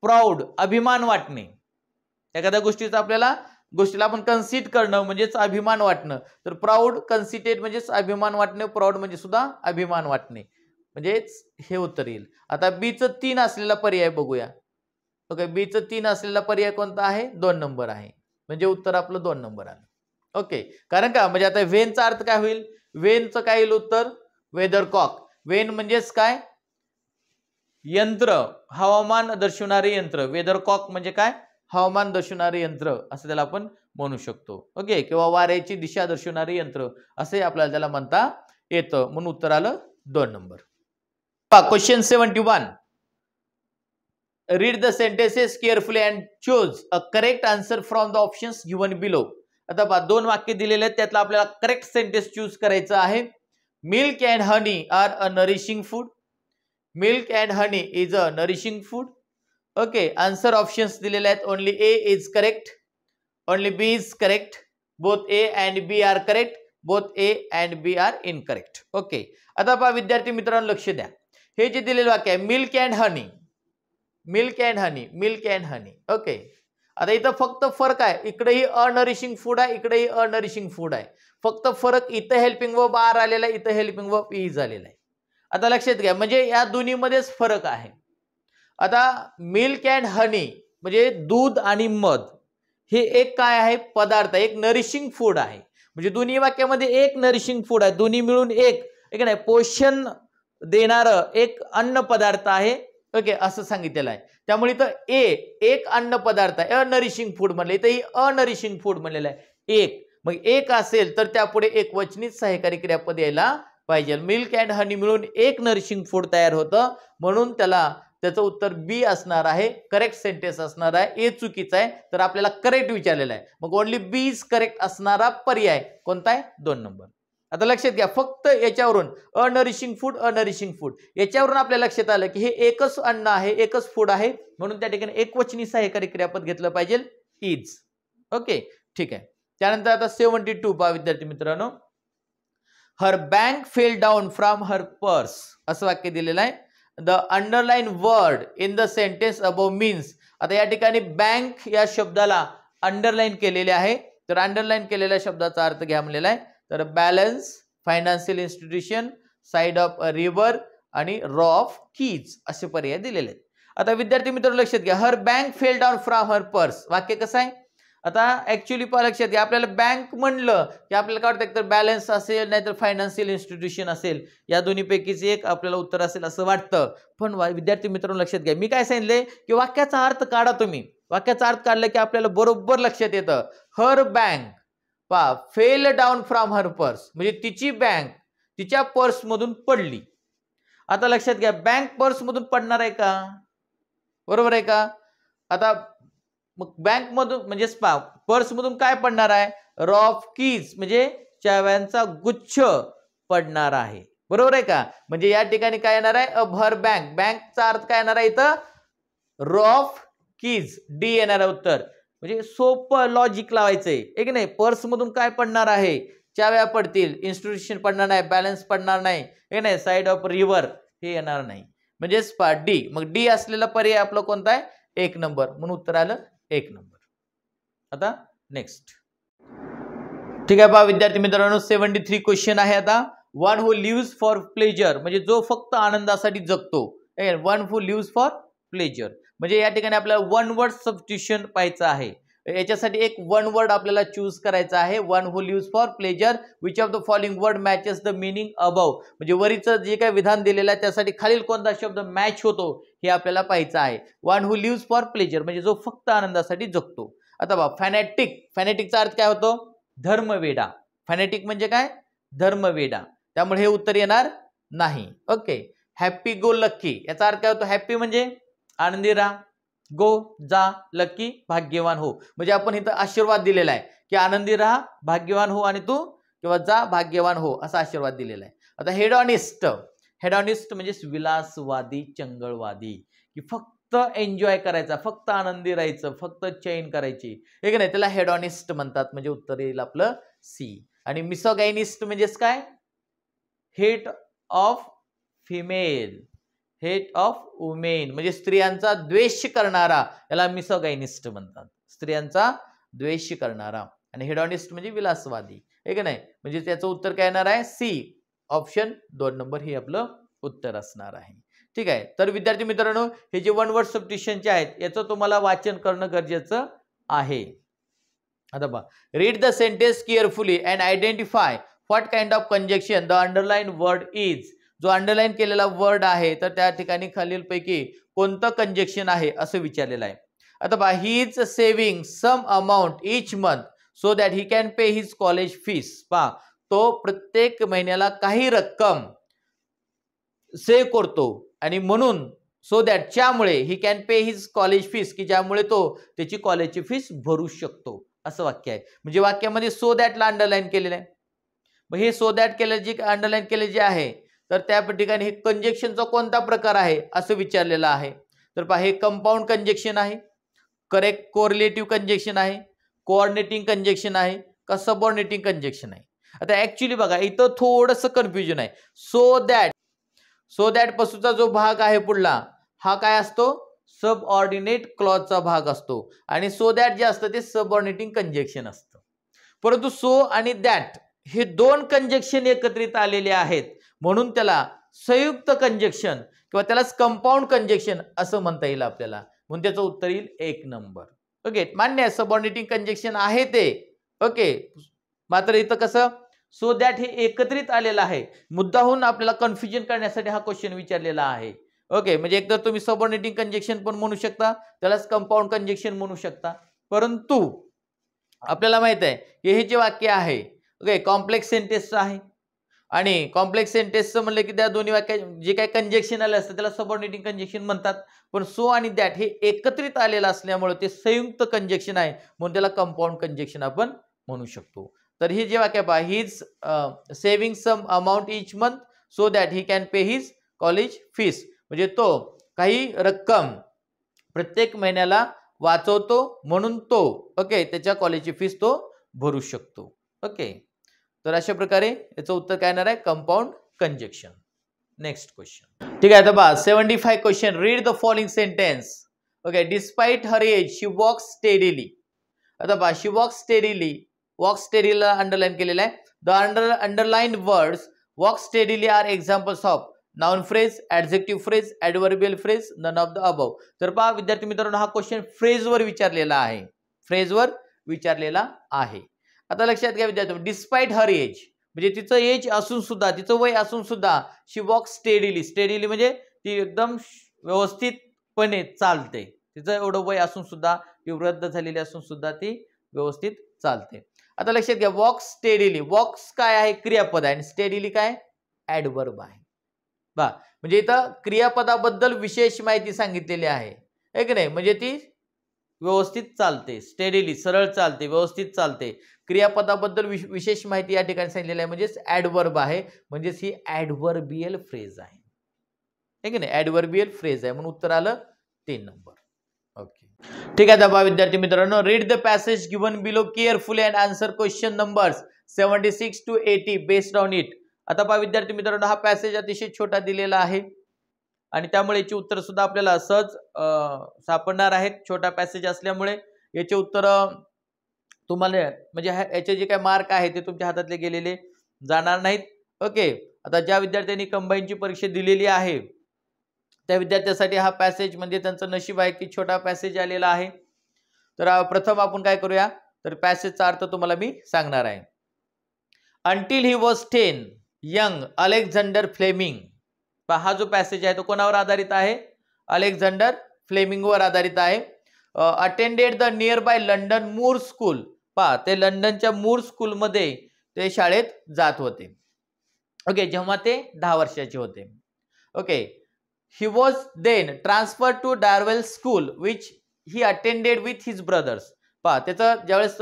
प्राऊड, अभिमान वाटणे. एखाद्या गोष्टीला आपण कन्सिट करणं म्हणजेच अभिमान वाटणं. तर प्राऊड, कन्सिटेड म्हणजेच अभिमान वाटणे, प्राऊड म्हणजे सुद्धा अभिमान वाटणे, म्हणजेच हे उत्तर येईल. आता बीचं 3 असलेला पर्याय बघूया. ओके, बीचं 3 असलेला पर्याय कोणता आहे? 2 नंबर आहे. म्हणजे उत्तर आपलं 2 नंबर आलं. ओके, कारण का? म्हणजे आता वेनचा अर्थ काय होईल? वेनचं काय येईल उत्तर? वेदरकॉक. वेन म्हणजेच काय? यंत्र, हवामान दर्शवणारे यंत्र. वेदरकॉक म्हणजे काय? हवामान दर्शवणारे यंत्र असं त्याला आपण म्हणू शकतो. ओके, किंवा वाऱ्याची दिशा दर्शवणारे यंत्र असे आपल्याला त्याला म्हणता येतं. म्हणून उत्तर आलं 2 number. Question 71. Read the sentences carefully and choose a correct answer from the options given below. आता 2 वाक्य दिलेले आहेत, त्यातला आपल्याला करेक्ट सेंटेन्स चूज करायचं आहे. Milk and honey are a nourishing food. Milk and honey is a nourishing food. Okay, answer options दिलेले आहेत. Only A is correct, only B is correct, both A and B are correct, both A and B are incorrect. Okay, आता पहा विद्यार्थी मित्रांनो लक्ष द्या. हे जे दिलेलं वाक्य आहे milk and honey, milk and honey, milk and honey. Okay, आता इथं फक्त फरक आहे, इकडेही अनरिशिंग फूड आहे, इकडेही अनरिशिंग फूड आहे. फक्त फरक इथं हेल्पिंग वर्ब आर आलेला आहे, इथं हेल्पिंग वर्ब इज आलेला आहे. आता लक्षात घ्या, म्हणजे या दोन्हीमध्येच फरक आहे. आता मिल्क अँड हनी म्हणजे दूध आणि मध हे एक काय आहे, पदार्थ, एक नरिशिंग फूड आहे. म्हणजे दोन्ही वाक्यामध्ये एक नरिशिंग फूड आहे, दोन्ही मिळून एक नाही पोषण देणारं एक अन्न पदार्थ आहे. ओके, असं सांगितलेलं आहे. त्यामुळे इथं ए एक अन्न पदार्थ आहे, अनरिशिंग फूड म्हणलं, इथं ही अनरिशिंग फूड म्हणलेलं आहे एक. मग एक असेल तर त्यापुढे एक वचनित सहाय्यकारी क्रियापद यायला पाहिजे. मिल्क अँड हनी मिळून एक नरिशिंग फूड तयार होतं, म्हणून त्याचं उत्तर बी असणार आहे, करेक्ट सेंटेन्स असणार आहे. ए चुकीचं आहे, तर आपल्याला करेक्ट विचारलेलं आहे. मग ओनली बी इज करेक्ट असणारा पर्याय कोणता आहे, 2 नंबर. आता लक्षात घ्या, फक्त याच्यावरून अनरिशिंग फूड, अनरिशिंग फूड याच्यावरून आपल्या लक्षात आलं की हे एकच अन्न आहे, एकच फूड आहे, म्हणून त्या ठिकाणी एकवचनी सहाय्यकारी क्रियापद घेतलं पाहिजे, इज. ओके, ठीक आहे. त्यानंतर आता 72 पहा विद्यार्थी मित्रांनो. Her bank fell down from her purse असं वाक्य दिलेलं आहे. The underline word in the sentence above means. आता या ठिकाणी बँक या शब्दाला अंडरलाइन केलेले आहे, तर अंडरलाइन केलेल्या शब्दाचा अर्थ घ्या म्हणलेला आहे. तर balance, financial institution, side of a river आणि रॉ ऑफ कीज असे पर्याय दिलेले आहेत. आता विद्यार्थी मित्रांनो लक्षात घ्या, her bank fell down from her purse वाक्य कसं आहे. आता ऍक्च्युअली लक्षात घ्या, आपल्याला बँक म्हणलं की आपल्याला काय वाटतं, तर बॅलन्स असेल नाहीतर फायनान्शियल इन्स्टिट्यूशन असेल, या दोन्हीपैकीच एक आपल्याला उत्तर असेल असं वाटतं. पण विद्यार्थी मित्रांनो लक्षात घ्या, मी काय सांगितले की वाक्याचा अर्थ काढा तुम्ही. वाक्याचा अर्थ काढला की आपल्याला बरोबर लक्षात येतं. हर बँक पहा fail down from her purse म्हणजे तिची बँक तिच्या पर्स मधून पडली. आता लक्षात घ्या, बँक पर्स मधून पडणार आहे का, बरोबर आहे का. आता मग बँक मधून म्हणजे पर्स मधून काय पडणार आहे, रॉ ऑफ कीज म्हणजे चाव्यांचा गुच्छ पडणार आहे, बरोबर आहे का. म्हणजे या ठिकाणी काय येणार आहे, अभर बँक, बँकचा अर्थ काय येणार आहे इथं, रॉ ऑफ कीज, डी येणार आहे उत्तर. म्हणजे सोपं लॉजिक लावायचंय एक नाही. पर्स मधून काय पडणार आहे, चाव्या पडतील, इन्स्टिट्यूशन पडणार नाही, बॅलन्स पडणार नाही, हे नाही, साइड ऑफ रिव्हर हे येणार नाही, म्हणजे डी. मग डी असलेला पर्याय आपला कोणता आहे, 1 नंबर, म्हणून उत्तर आलं 1 नंबर. आता नेक्स्ट, ठीक आहे पहा विद्यार्थी मित्रांनो 73 क्वेश्चन आहे. आता one who lives for pleasure म्हणजे जो फक्त आनंदासाठी जगतो. One who lives for pleasure म्हणजे या ठिकाणी आपल्याला वन वर्ड सबस्टिट्यूशन पाहायचं आहे. याच्यासाठी एक वन वर्ड आपल्याला चूज करायचा आहे. One who lives for pleasure, which of the following word matches the meaning above म्हणजे वरीचं जे काही विधान दिलेलं आहे त्यासाठी खालील कोणता शब्द मॅच होतो हे आपल्याला पाहायचं आहे. One who lives for pleasure म्हणजे जो फक्त आनंदासाठी जगतो. आता बघा फॅनेटिक, फॅनेटिकचा अर्थ काय होतो, धर्मवेडा. फॅनेटिक म्हणजे काय, धर्मवेडा, त्यामुळे हे उत्तर येणार नाही. ओके, हॅप्पी गो लक्की याचा अर्थ काय होतो, हॅप्पी म्हणजे आनंदी राहा, गो जा, लकी भाग्यवान हो. म्हणजे आपण इथं आशीर्वाद दिलेला आहे की आनंदी राहा, भाग्यवान हो आणि तू किंवा जा भाग्यवान हो असा आशीर्वाद दिलेला आहे. आता हेडॉनिस्ट, हेडॉनिस्ट म्हणजे विलासवादी, चंगळवादी, की फक्त एन्जॉय करायचा, फक्त आनंदी राहायचं, फक्त चैन करायची, हे नाही, त्याला हेडॉनिस्ट म्हणतात. म्हणजे उत्तर येईल आपलं सी. आणि मिसोगायनिस्ट म्हणजेच काय, hate of female, hate of women म्हणजे स्त्रियांचा द्वेष करणारा, याला मिसोगायनिस्ट म्हणतात, स्त्रियांचा द्वेष करणारा. आणि हेडॉनिस्ट म्हणजे विलासवादी, हे की नाही, म्हणजे त्याचं उत्तर काय येणार आहे, सी, ऑप्शन 2 नंबर हे आपलं उत्तर असणार आहे. ठीक आहे. तर विद्यार्थी मित्रांनो हे जे वन वर्ड सबस्टिट्यूशनचे आहेत याचं तुम्हाला वाचन करणं गरजेचं आहे. आता पहा, read the sentence carefully and identify what kind of conjunction the underline word is. जो अंडरलाइन केलेला वर्ड आहे तर त्या ठिकाणी खालीलपैकी कोणतं कंजक्शन आहे असं विचारलेलं आहे. आता पहा, he is saving some amount each month so that he can pay his college fees. पहा, तो प्रत्येक महिन्याला काही रक्कम सेव्ह करतो आणि म्हणून सो दॅट च्यामुळे he can pay his college fees की ज्यामुळे तो त्याची कॉलेजची फीस भरू शकतो असं वाक्य आहे. म्हणजे वाक्यामध्ये सो दॅटला अंडरलाइन केलेलं आहे. मग हे सो दॅट केलं जे अंडरलाईन केले जे आहे तर त्या ठिकाणी हे कंजक्शनचा कोणता प्रकार आहे असं विचारलेलं आहे. तर पहा हे कंपाऊंड कंजक्शन आहे, करेक्ट कोरिलेटिव्ह कंजक्शन आहे, कोऑर्डिनेटिंग कंजक्शन आहे का सबऑर्डिनेटिंग कंजक्शन आहे. आता ऍक्च्युली बघा इथं थोडंसं कन्फ्युजन आहे. सो दॅट पासूनचा जो भाग आहे पुढला हा काय असतो, सबऑर्डिनेट क्लॉजचा भाग असतो आणि सो दॅट जे असतं ते सबऑर्डिनेटिंग कंजक्शन असतं. परंतु सो आणि दॅट हे दोन कंजक्शन एकत्रित आलेले आहेत म्हणून त्याला संयुक्त कंजक्शन किंवा त्यालाच कंपाऊंड कंजक्शन असं म्हणता येईल आपल्याला. म्हणून त्याचं उत्तर येईल 1 नंबर. ओके, मान्य आहे सबऑर्डिनेटिंग कंजक्शन आहे ते. ओके, मात्र इथं कसं सो दॅट हे एकत्रित आलेलं आहे. मुद्दाहून आपल्याला कन्फ्युजन करण्यासाठी हा क्वेश्चन विचारलेला आहे. ओके, म्हणजे एकदा तुम्ही सबऑर्डिनेटिंग कंजक्शन पण म्हणू शकता, त्यालाच कंपाऊंड कंजक्शन म्हणू शकता. परंतु आपल्याला माहित आहे की हे जे वाक्य आहे ओके कॉम्प्लेक्स सेंटेन्सचं आहे आणि कॉम्प्लेक्स सेंटेन्सचं म्हणलं की त्या दोन्ही वाक्य जे काही कंजक्शन आले असतं त्याला सबऑर्डिनेटिंग कंजक्शन म्हणतात. पण सो आणि दॅट हे एकत्रित आलेलं असल्यामुळे ते संयुक्त कंजक्शन आहे म्हणून त्याला कंपाऊंड कंजक्शन आपण म्हणू शकतो. तर हे जे वाक्य पहा, he is saving some amount each month so that he can pay his college fees. म्हणजे तो काही रक्कम प्रत्येक महिन्याला वाचवतो म्हणून तो ओके त्याच्या कॉलेजची फीस तो भरू शकतो. ओके, तर अशा प्रकारे याचं उत्तर काय येणार आहे, कंपाऊंड कंजक्शन. Next question. ठीक आहे, आता पहा 75 question. Read the following sentence. Okay, despite her age she walks steadily. आता पहा शी वॉक्स स्टेडीला अंडरलाईन केलेलं आहे. The underlined words walk steadily are examples of noun phrase, adjective phrase, adverbial phrase, none of the above. तर पहा विद्यार्थी मित्रांनो हा क्वेश्चन फ्रेजवर विचारलेला आहे. आता लक्षात घ्या विद्यार्थी, डिस्पाइट हर एज म्हणजे तिचं एज असून सुद्धा, तिचं वय असून सुद्धा शी वॉक स्टेडीली म्हणजे ती एकदम व्यवस्थितपणे चालते. तिचं एवढं वय असून सुद्धा, ती वृद्ध झालेली असून सुद्धा ती व्यवस्थित चालते. आता लक्षात घ्या वॉक स्टेडीली, वॉक्स काय आहे क्रियापद आहे आणि स्टेडीली काय ऍडव्हर्ब आहे. बा म्हणजे इथं क्रियापदाबद्दल विशेष माहिती सांगितलेली आहे की नाही. म्हणजे ती व्यवस्थित चालते, स्टेडीली सरळ चालते, व्यवस्थित चालते. क्रियापदाबद्दल विशेष माहिती या ठिकाणी सांगितलेली आहे म्हणजेच ऍडव्हर्ब आहे, म्हणजेच ही ऍडव्हर्बियल फ्रेज आहे की नाही, ऍडव्हर्बियल फ्रेज आहे म्हणून उत्तर आलं 3 नंबर. ओके, ठीक आहे. आता विद्यार्थी मित्रांनो read the passage given below carefully and answer question numbers 76 to 80 based on it. आता पहा विद्यार्थी मित्रांनो हा पॅसेज अतिशय छोटा दिलेला आहे आणि त्यामुळे याची उत्तर सुद्धा आपल्याला सहज सापडणार आहेत. छोटा पॅसेज असल्यामुळे याचे उत्तर तुम्हाला म्हणजे याचे जे काही मार्क आहे ते तुमच्या हातातले गेलेले जाणार नाहीत. ओके, आता ज्या विद्यार्थ्यांनी कंबाईनची परीक्षा दिलेली आहे त्या विद्यार्थ्यासाठी हा पॅसेज म्हणजे त्यांचं नशीब आहे की छोटा पॅसेज आलेला आहे. तर प्रथम आपण काय करूया, तर पॅसेजचा अर्थ तुम्हाला मी सांगणार आहे. Until he was 10 young Alexander Fleming. हा जो पॅसेज आहे तो कोणावर आधारित आहे, अलेक्झांडर फ्लेमिंगवर आधारित आहे. Attended the nearby London moor school. पहा ते लंडनच्या मूर स्कूलमध्ये ते शाळेत जात होते. ओके, जेव्हा ते 10 वर्षाचे होते. Okay, he was then transfer to Darvel school which he attended with his brothers. पहा त्याचं ज्यावेळेस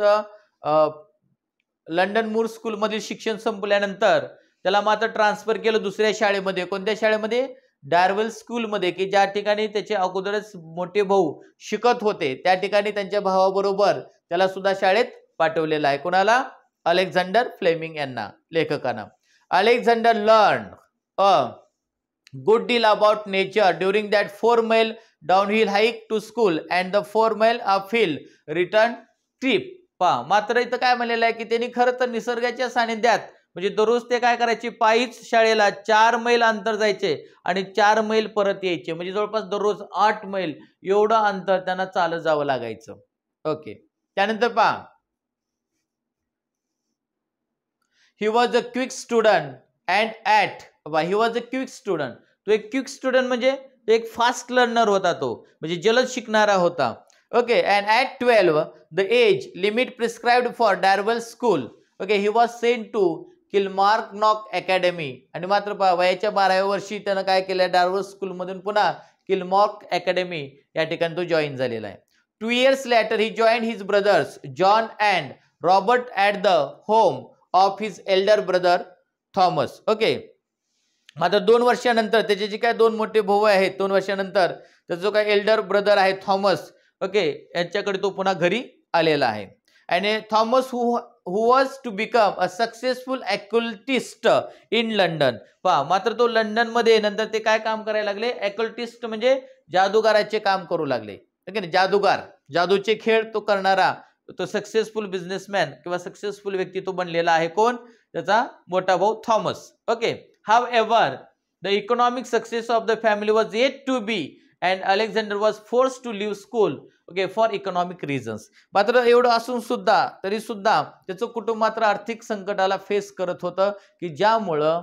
लंडन मूर स्कूलमधील शिक्षण संपल्यानंतर त्याला मात्र ट्रान्सफर केलं दुसऱ्या शाळेमध्ये. कोणत्या शाळेमध्ये, डार्वेल स्कूलमध्ये, की ज्या ठिकाणी त्याचे अगोदरच मोठे भाऊ शिकत होते त्या ठिकाणी त्यांच्या भावाबरोबर त्याला सुद्धा शाळेत पाठवलेलं आहे. कोणाला, अलेक्झांडर फ्लेमिंग यांना, लेखकांना. Alexander learn a good deal about nature during that 4 mile downhill hike to school and the 4 mile uphill return trip. पहा मात्र इथं काय म्हणलेलं आहे की त्यांनी खरं तर निसर्गाच्या सानिध्यात म्हणजे दररोज ते काय करायचे, पायीच शाळेला 4 मैल अंतर जायचे आणि 4 मैल परत यायचे. म्हणजे जवळपास दररोज 8 मैल एवढं अंतर त्यांना चालत जावं लागायचं. ओके, त्यानंतर पहा ही was a quick student and at. He was a quick student. तो एक क्विक स्टुडंट म्हणजे एक फास्ट लर्नर होता, तो म्हणजे जलद शिकणारा होता. Okay, and at 12 the age limit prescribed for Darvel school. Okay, he was sent to Kilmarnock academy. आणि मात्र वयाच्या 12व्या वर्षी त्यानं काय केलं, डार्वेल स्कूलमधून पुन्हा किल्मार्क अकॅडमी या ठिकाणी तो जॉईन झालेला आहे. 2 years later he joined his brothers John and Robert at the home of his Elder brother Thomas. Okay, आता 2 वर्षानंतर त्याचे जे काय 2 मोठे भाऊ आहेत, 2 वर्षानंतर त्याचा जो काय एल्डर ब्रदर आहे थॉमस, ओके, यांच्याकडे तो पुन्हा घरी आलेला आहे. आणि Thomas who was to become a successful occultist in London. पहा, मात्र तो लंडन मध्ये नंतर ते काय काम करायला लागले, occultist म्हणजे जादूगाराचे काम करू लागले. ओके, जादूगार, जादूचे खेळ तो करणारा तो सक्सेसफुल बिझनेसमॅन किंवा सक्सेसफुल व्यक्ती तो बनलेला आहे. कोण? त्याचा मोठा भाऊ Thomas. Okay, however the economic success of the family was yet to be and Alexander was forced to leave school, okay, for economic reasons. मात्र एवढं असून सुद्धा तरी सुद्धा त्याचं कुटुंब मात्र आर्थिक संकटाला फेस करत होतं, की ज्यामुळं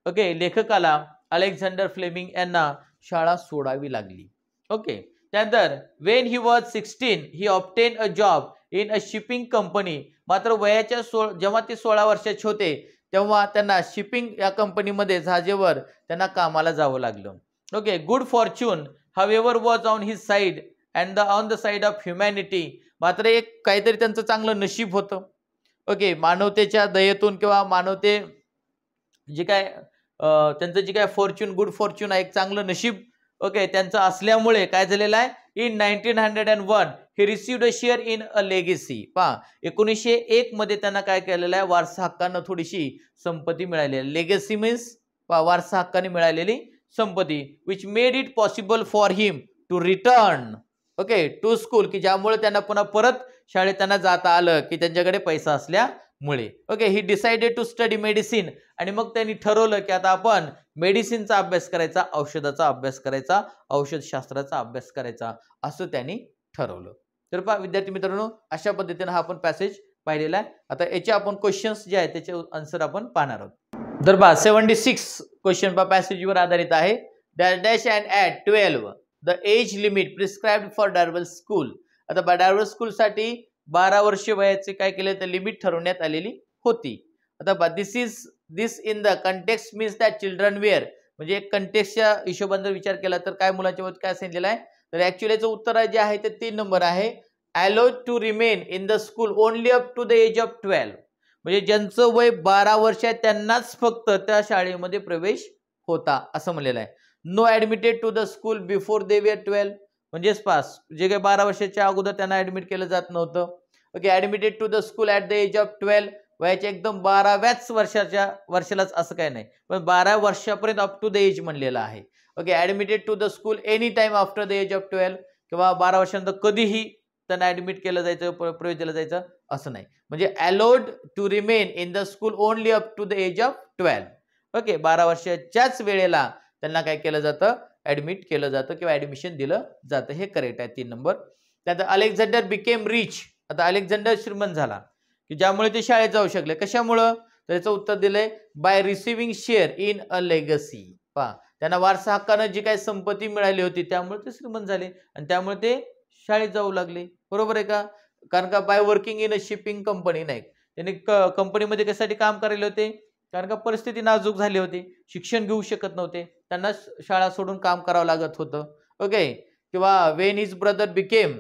ओके लेखकाला अलेक्झांडर फ्लेमिंग यांना शाळा सोडावी लागली. ओके, त्यानंतर when he was 16 he obtain a job in a shipping company. मात्र वयाच्या जेव्हा ते 16 वर्षाचे होते तेव्हा त्यांना शिपिंग या कंपनीमध्ये जहाजेवर त्यांना कामाला जावं लागलं. Okay, good Fortune however was on his side and on the side of humanity. मात्र एक काहीतरी त्यांचं चांगलं नशीब होतं. ओके, मानवतेच्या दयेतून किंवा मानवते जे काय त्यांचं जे काय फॉर्च्यून, गुड फॉर्च्यून आहे, एक चांगलं नशीब ओके त्यांचं असल्यामुळे काय झालेलं आहे, in 1901 he received a share in a legacy. पहा, 1901 मध्ये त्यांना काय केलेलं आहे, वारसा हक्कानं थोडीशी संपत्ती मिळालेली आहे. लेगेसी मीन्स वारसा हक्काने मिळालेली संपत्ती, which made it possible for him to return okay to school, की ज्यामुळे त्यांना पुन्हा परत शाळेत त्यांना जाता आलं, की त्यांच्याकडे पैसा असल्यामुळे. Okay, he decided to study medicine. आणि मग त्यांनी ठरवलं की आता आपण मेडिसिनचा अभ्यास करायचा, औषधाचा अभ्यास करायचा, औषधशास्त्राचा अभ्यास करायचा, असं त्यांनी ठरवलं. तर पहा विद्यार्थी मित्रांनो, अशा पद्धतीने हा आपण पॅसेज पाहिलेला आहे. आता याचे आपण क्वेश्चन्स जे आहेत त्याचे आन्सर आपण पाहणार आहोत. तर पहा 76 क्वेश्चन पहा पॅसेजवर आधारित आहे. Dash and at 12 the age limit prescribed for Darvel school. आता डार्वल स्कूल साठी 12 वर्ष वयाचे काय केले तर लिमिट ठरवण्यात आलेली होती. आता this in the context means that children were, म्हणजे कंटेक्स्टच्या हिशोबाने जर विचार केला तर काय मुलांच्या बाबतीत काय सांगितलेलं आहे, तर ऍक्च्युअली याचं उत्तर जे आहे ते 3 नंबर आहे. Allowed to remain in the school only up to the age of 12, म्हणजे ज्यांचं वय 12 वर्ष आहे त्यांनाच फक्त त्या शाळेमध्ये प्रवेश होता असं म्हणलेलं आहे. No admitted to the school before they were 12, म्हणजेच पास जे काही 12 वर्षाच्या अगोदर त्यांना ऍडमिट केलं जात नव्हतं. Okay, admitted to the school at the age of 12, वयाच्या एकदम 12व्याच वर्षालाच असं काय नाही, पण 12 वर्षापर्यंत अप टू द एज म्हणलेलं आहे. Okay, admitted to the school any time after the age of 12, किंवा 12 वर्षानंतर कधीही त्यांना ऍडमिट केलं जायचं, प्रवेश दिला जायचं असं नाही. म्हणजे allowed to remain in the school only up to the age of 12. Okay, 12 वर्षाच्याच वेळेला त्यांना काय केलं जातं, ऍडमिट केलं जातं किंवा ऍडमिशन दिलं जातं. हे करेक्ट आहे 3 नंबर. त्यानंतर अलेक्झांडर बिकेम रिच. आता अलेक्झांडर श्रीमंत झाला की ज्यामुळे ते शाळेत जाऊ शकले. कशामुळं, तर याचं उत्तर दिलंय by receiving share in a legacy. पहा, त्यांना वारसा हक्कानं जी काही संपत्ती मिळाली होती त्यामुळे ते श्रीमंत झाले आणि त्यामुळे ते शाळेत जाऊ लागले. बरोबर आहे का? कारण का by working in a shipping company नाही, त्यांनी कंपनीमध्ये कशासाठी काम करायला होते, कारण का परिस्थिती नाजूक झाली होती, शिक्षण घेऊ शकत नव्हते, त्यांना शाळा सोडून काम करावं लागत होतं. ओके, किंवा when his brother became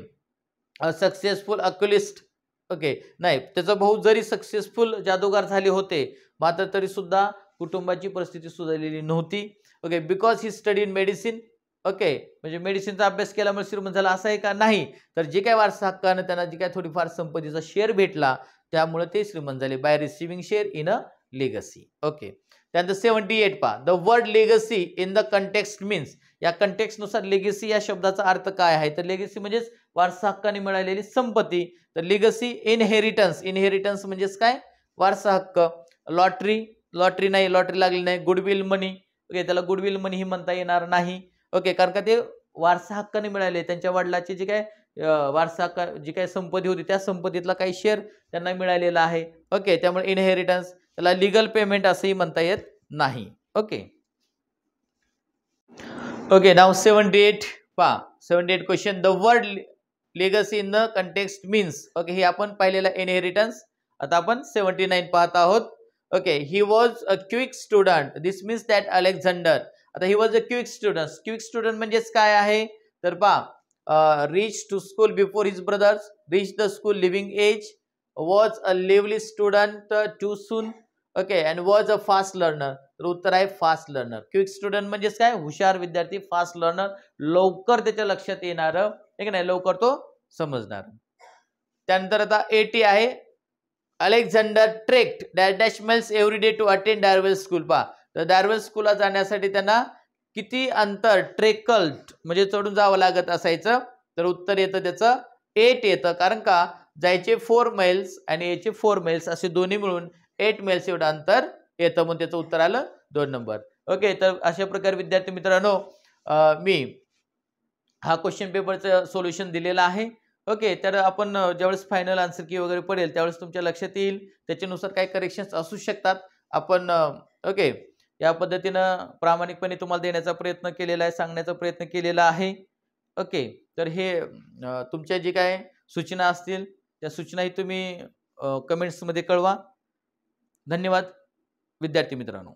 a successful oculist. Okay, नाही त्याचा भाऊ जरी सक्सेसफुल जादूगार झाले होते मात्र तरी सुद्धा कुटुंबाची परिस्थिती सुधारलेली नव्हती. Okay, because he study in medicine. Okay, म्हणजे मेडिसिनचा अभ्यास केल्यामुळे श्रीमंत झाला असं आहे का, नाही, तर जे काय वारसा हक्कानं त्यांना जी काय थोडीफार संपत्तीचा शेअर भेटला त्यामुळे ते श्रीमंत झाले by receiving share in a legacy. Okay, त्यानंतर 78 पहा, the word legacy in the context means. या कंटेक्स्ट नुसार लेगसी या शब्दाचा अर्थ काय आहे, तर लेगसी म्हणजेच वारसा हक्काने मिळालेली संपत्ती. तर लेगसी इनहेरिटन्स, इनहेरिटन्स म्हणजेच काय, वारसा हक्क. लॉटरी, लॉटरी नाही, लॉटरी लागली नाही. गुडविल मनी. ओके, त्याला गुडविल मनी ही म्हणता येणार नाही. ओके, कारण का ते वारसा हक्काने मिळाले, त्यांच्या वडिलाची जी काय वारसा हक्क जी काही संपत्ती होती त्या संपत्तीतला काही शेअर त्यांना मिळालेला आहे. ओके, त्यामुळे इनहेरिटन्स. त्याला लीगल पेमेंट असंही म्हणता येत नाही. ओके ओके, नाव 78 पहा 78 question, the word legacy in the context means. Okay, हे आपण पाहिलेला इनहेरिटन्स. आता आपण 79 पाहत आहोत. Okay, he was a quick student. This means that Alexander. आता he was a quick student. Quick student म्हणजेच काय आहे, तर पहा reach to school before his brothers, reach the school living age. Was a lively student too soon. Okay, and was a fast learner. तर उत्तर आहे fast learner. Quick student म्हणजेच काय, हुशार विद्यार्थी. फास्ट लर्नर लवकर त्याच्या लक्षात येणार, ठीक नाही, लवकर तो समजणार. त्यानंतर आता 80 आहे. Alexander trekked dash miles every day to attend Darvel school. पहा, तर डार्वेल स्कूलला जाण्यासाठी त्यांना किती अंतर ट्रेकल्ड म्हणजे चढून जावं लागत असायचं. तर उत्तर येतं त्याचं 8 येतं. कारण का, जायचे 4 मैल्स आणि याचे 4 मैल्स असे दोन्ही मिळून 8 मैल्स एवढं अंतर येतं, म्हणून त्याचं उत्तर आलं 2 नंबर. ओके, तर अशा प्रकारे विद्यार्थी मित्रांनो मी हा क्वेश्चन पेपरचं सोल्युशन दिलेलं आहे. ओके, तर आपण ज्यावेळेस फायनल आन्सर की वगैरे पडेल त्यावेळेस तुमच्या लक्षात येईल, त्याच्यानुसार काही करेक्शन्स असू शकतात. आपण ओके या पद्धतीनं प्रामाणिकपणे तुम्हाला देण्याचा प्रयत्न केलेला आहे, सांगण्याचा प्रयत्न केलेला आहे. ओके, तर हे तुमच्या जे काय सूचना असतील त्या सूचनाही तुम्ही कमेंट्समध्ये कळवा. धन्यवाद विद्यार्थी मित्रांनो.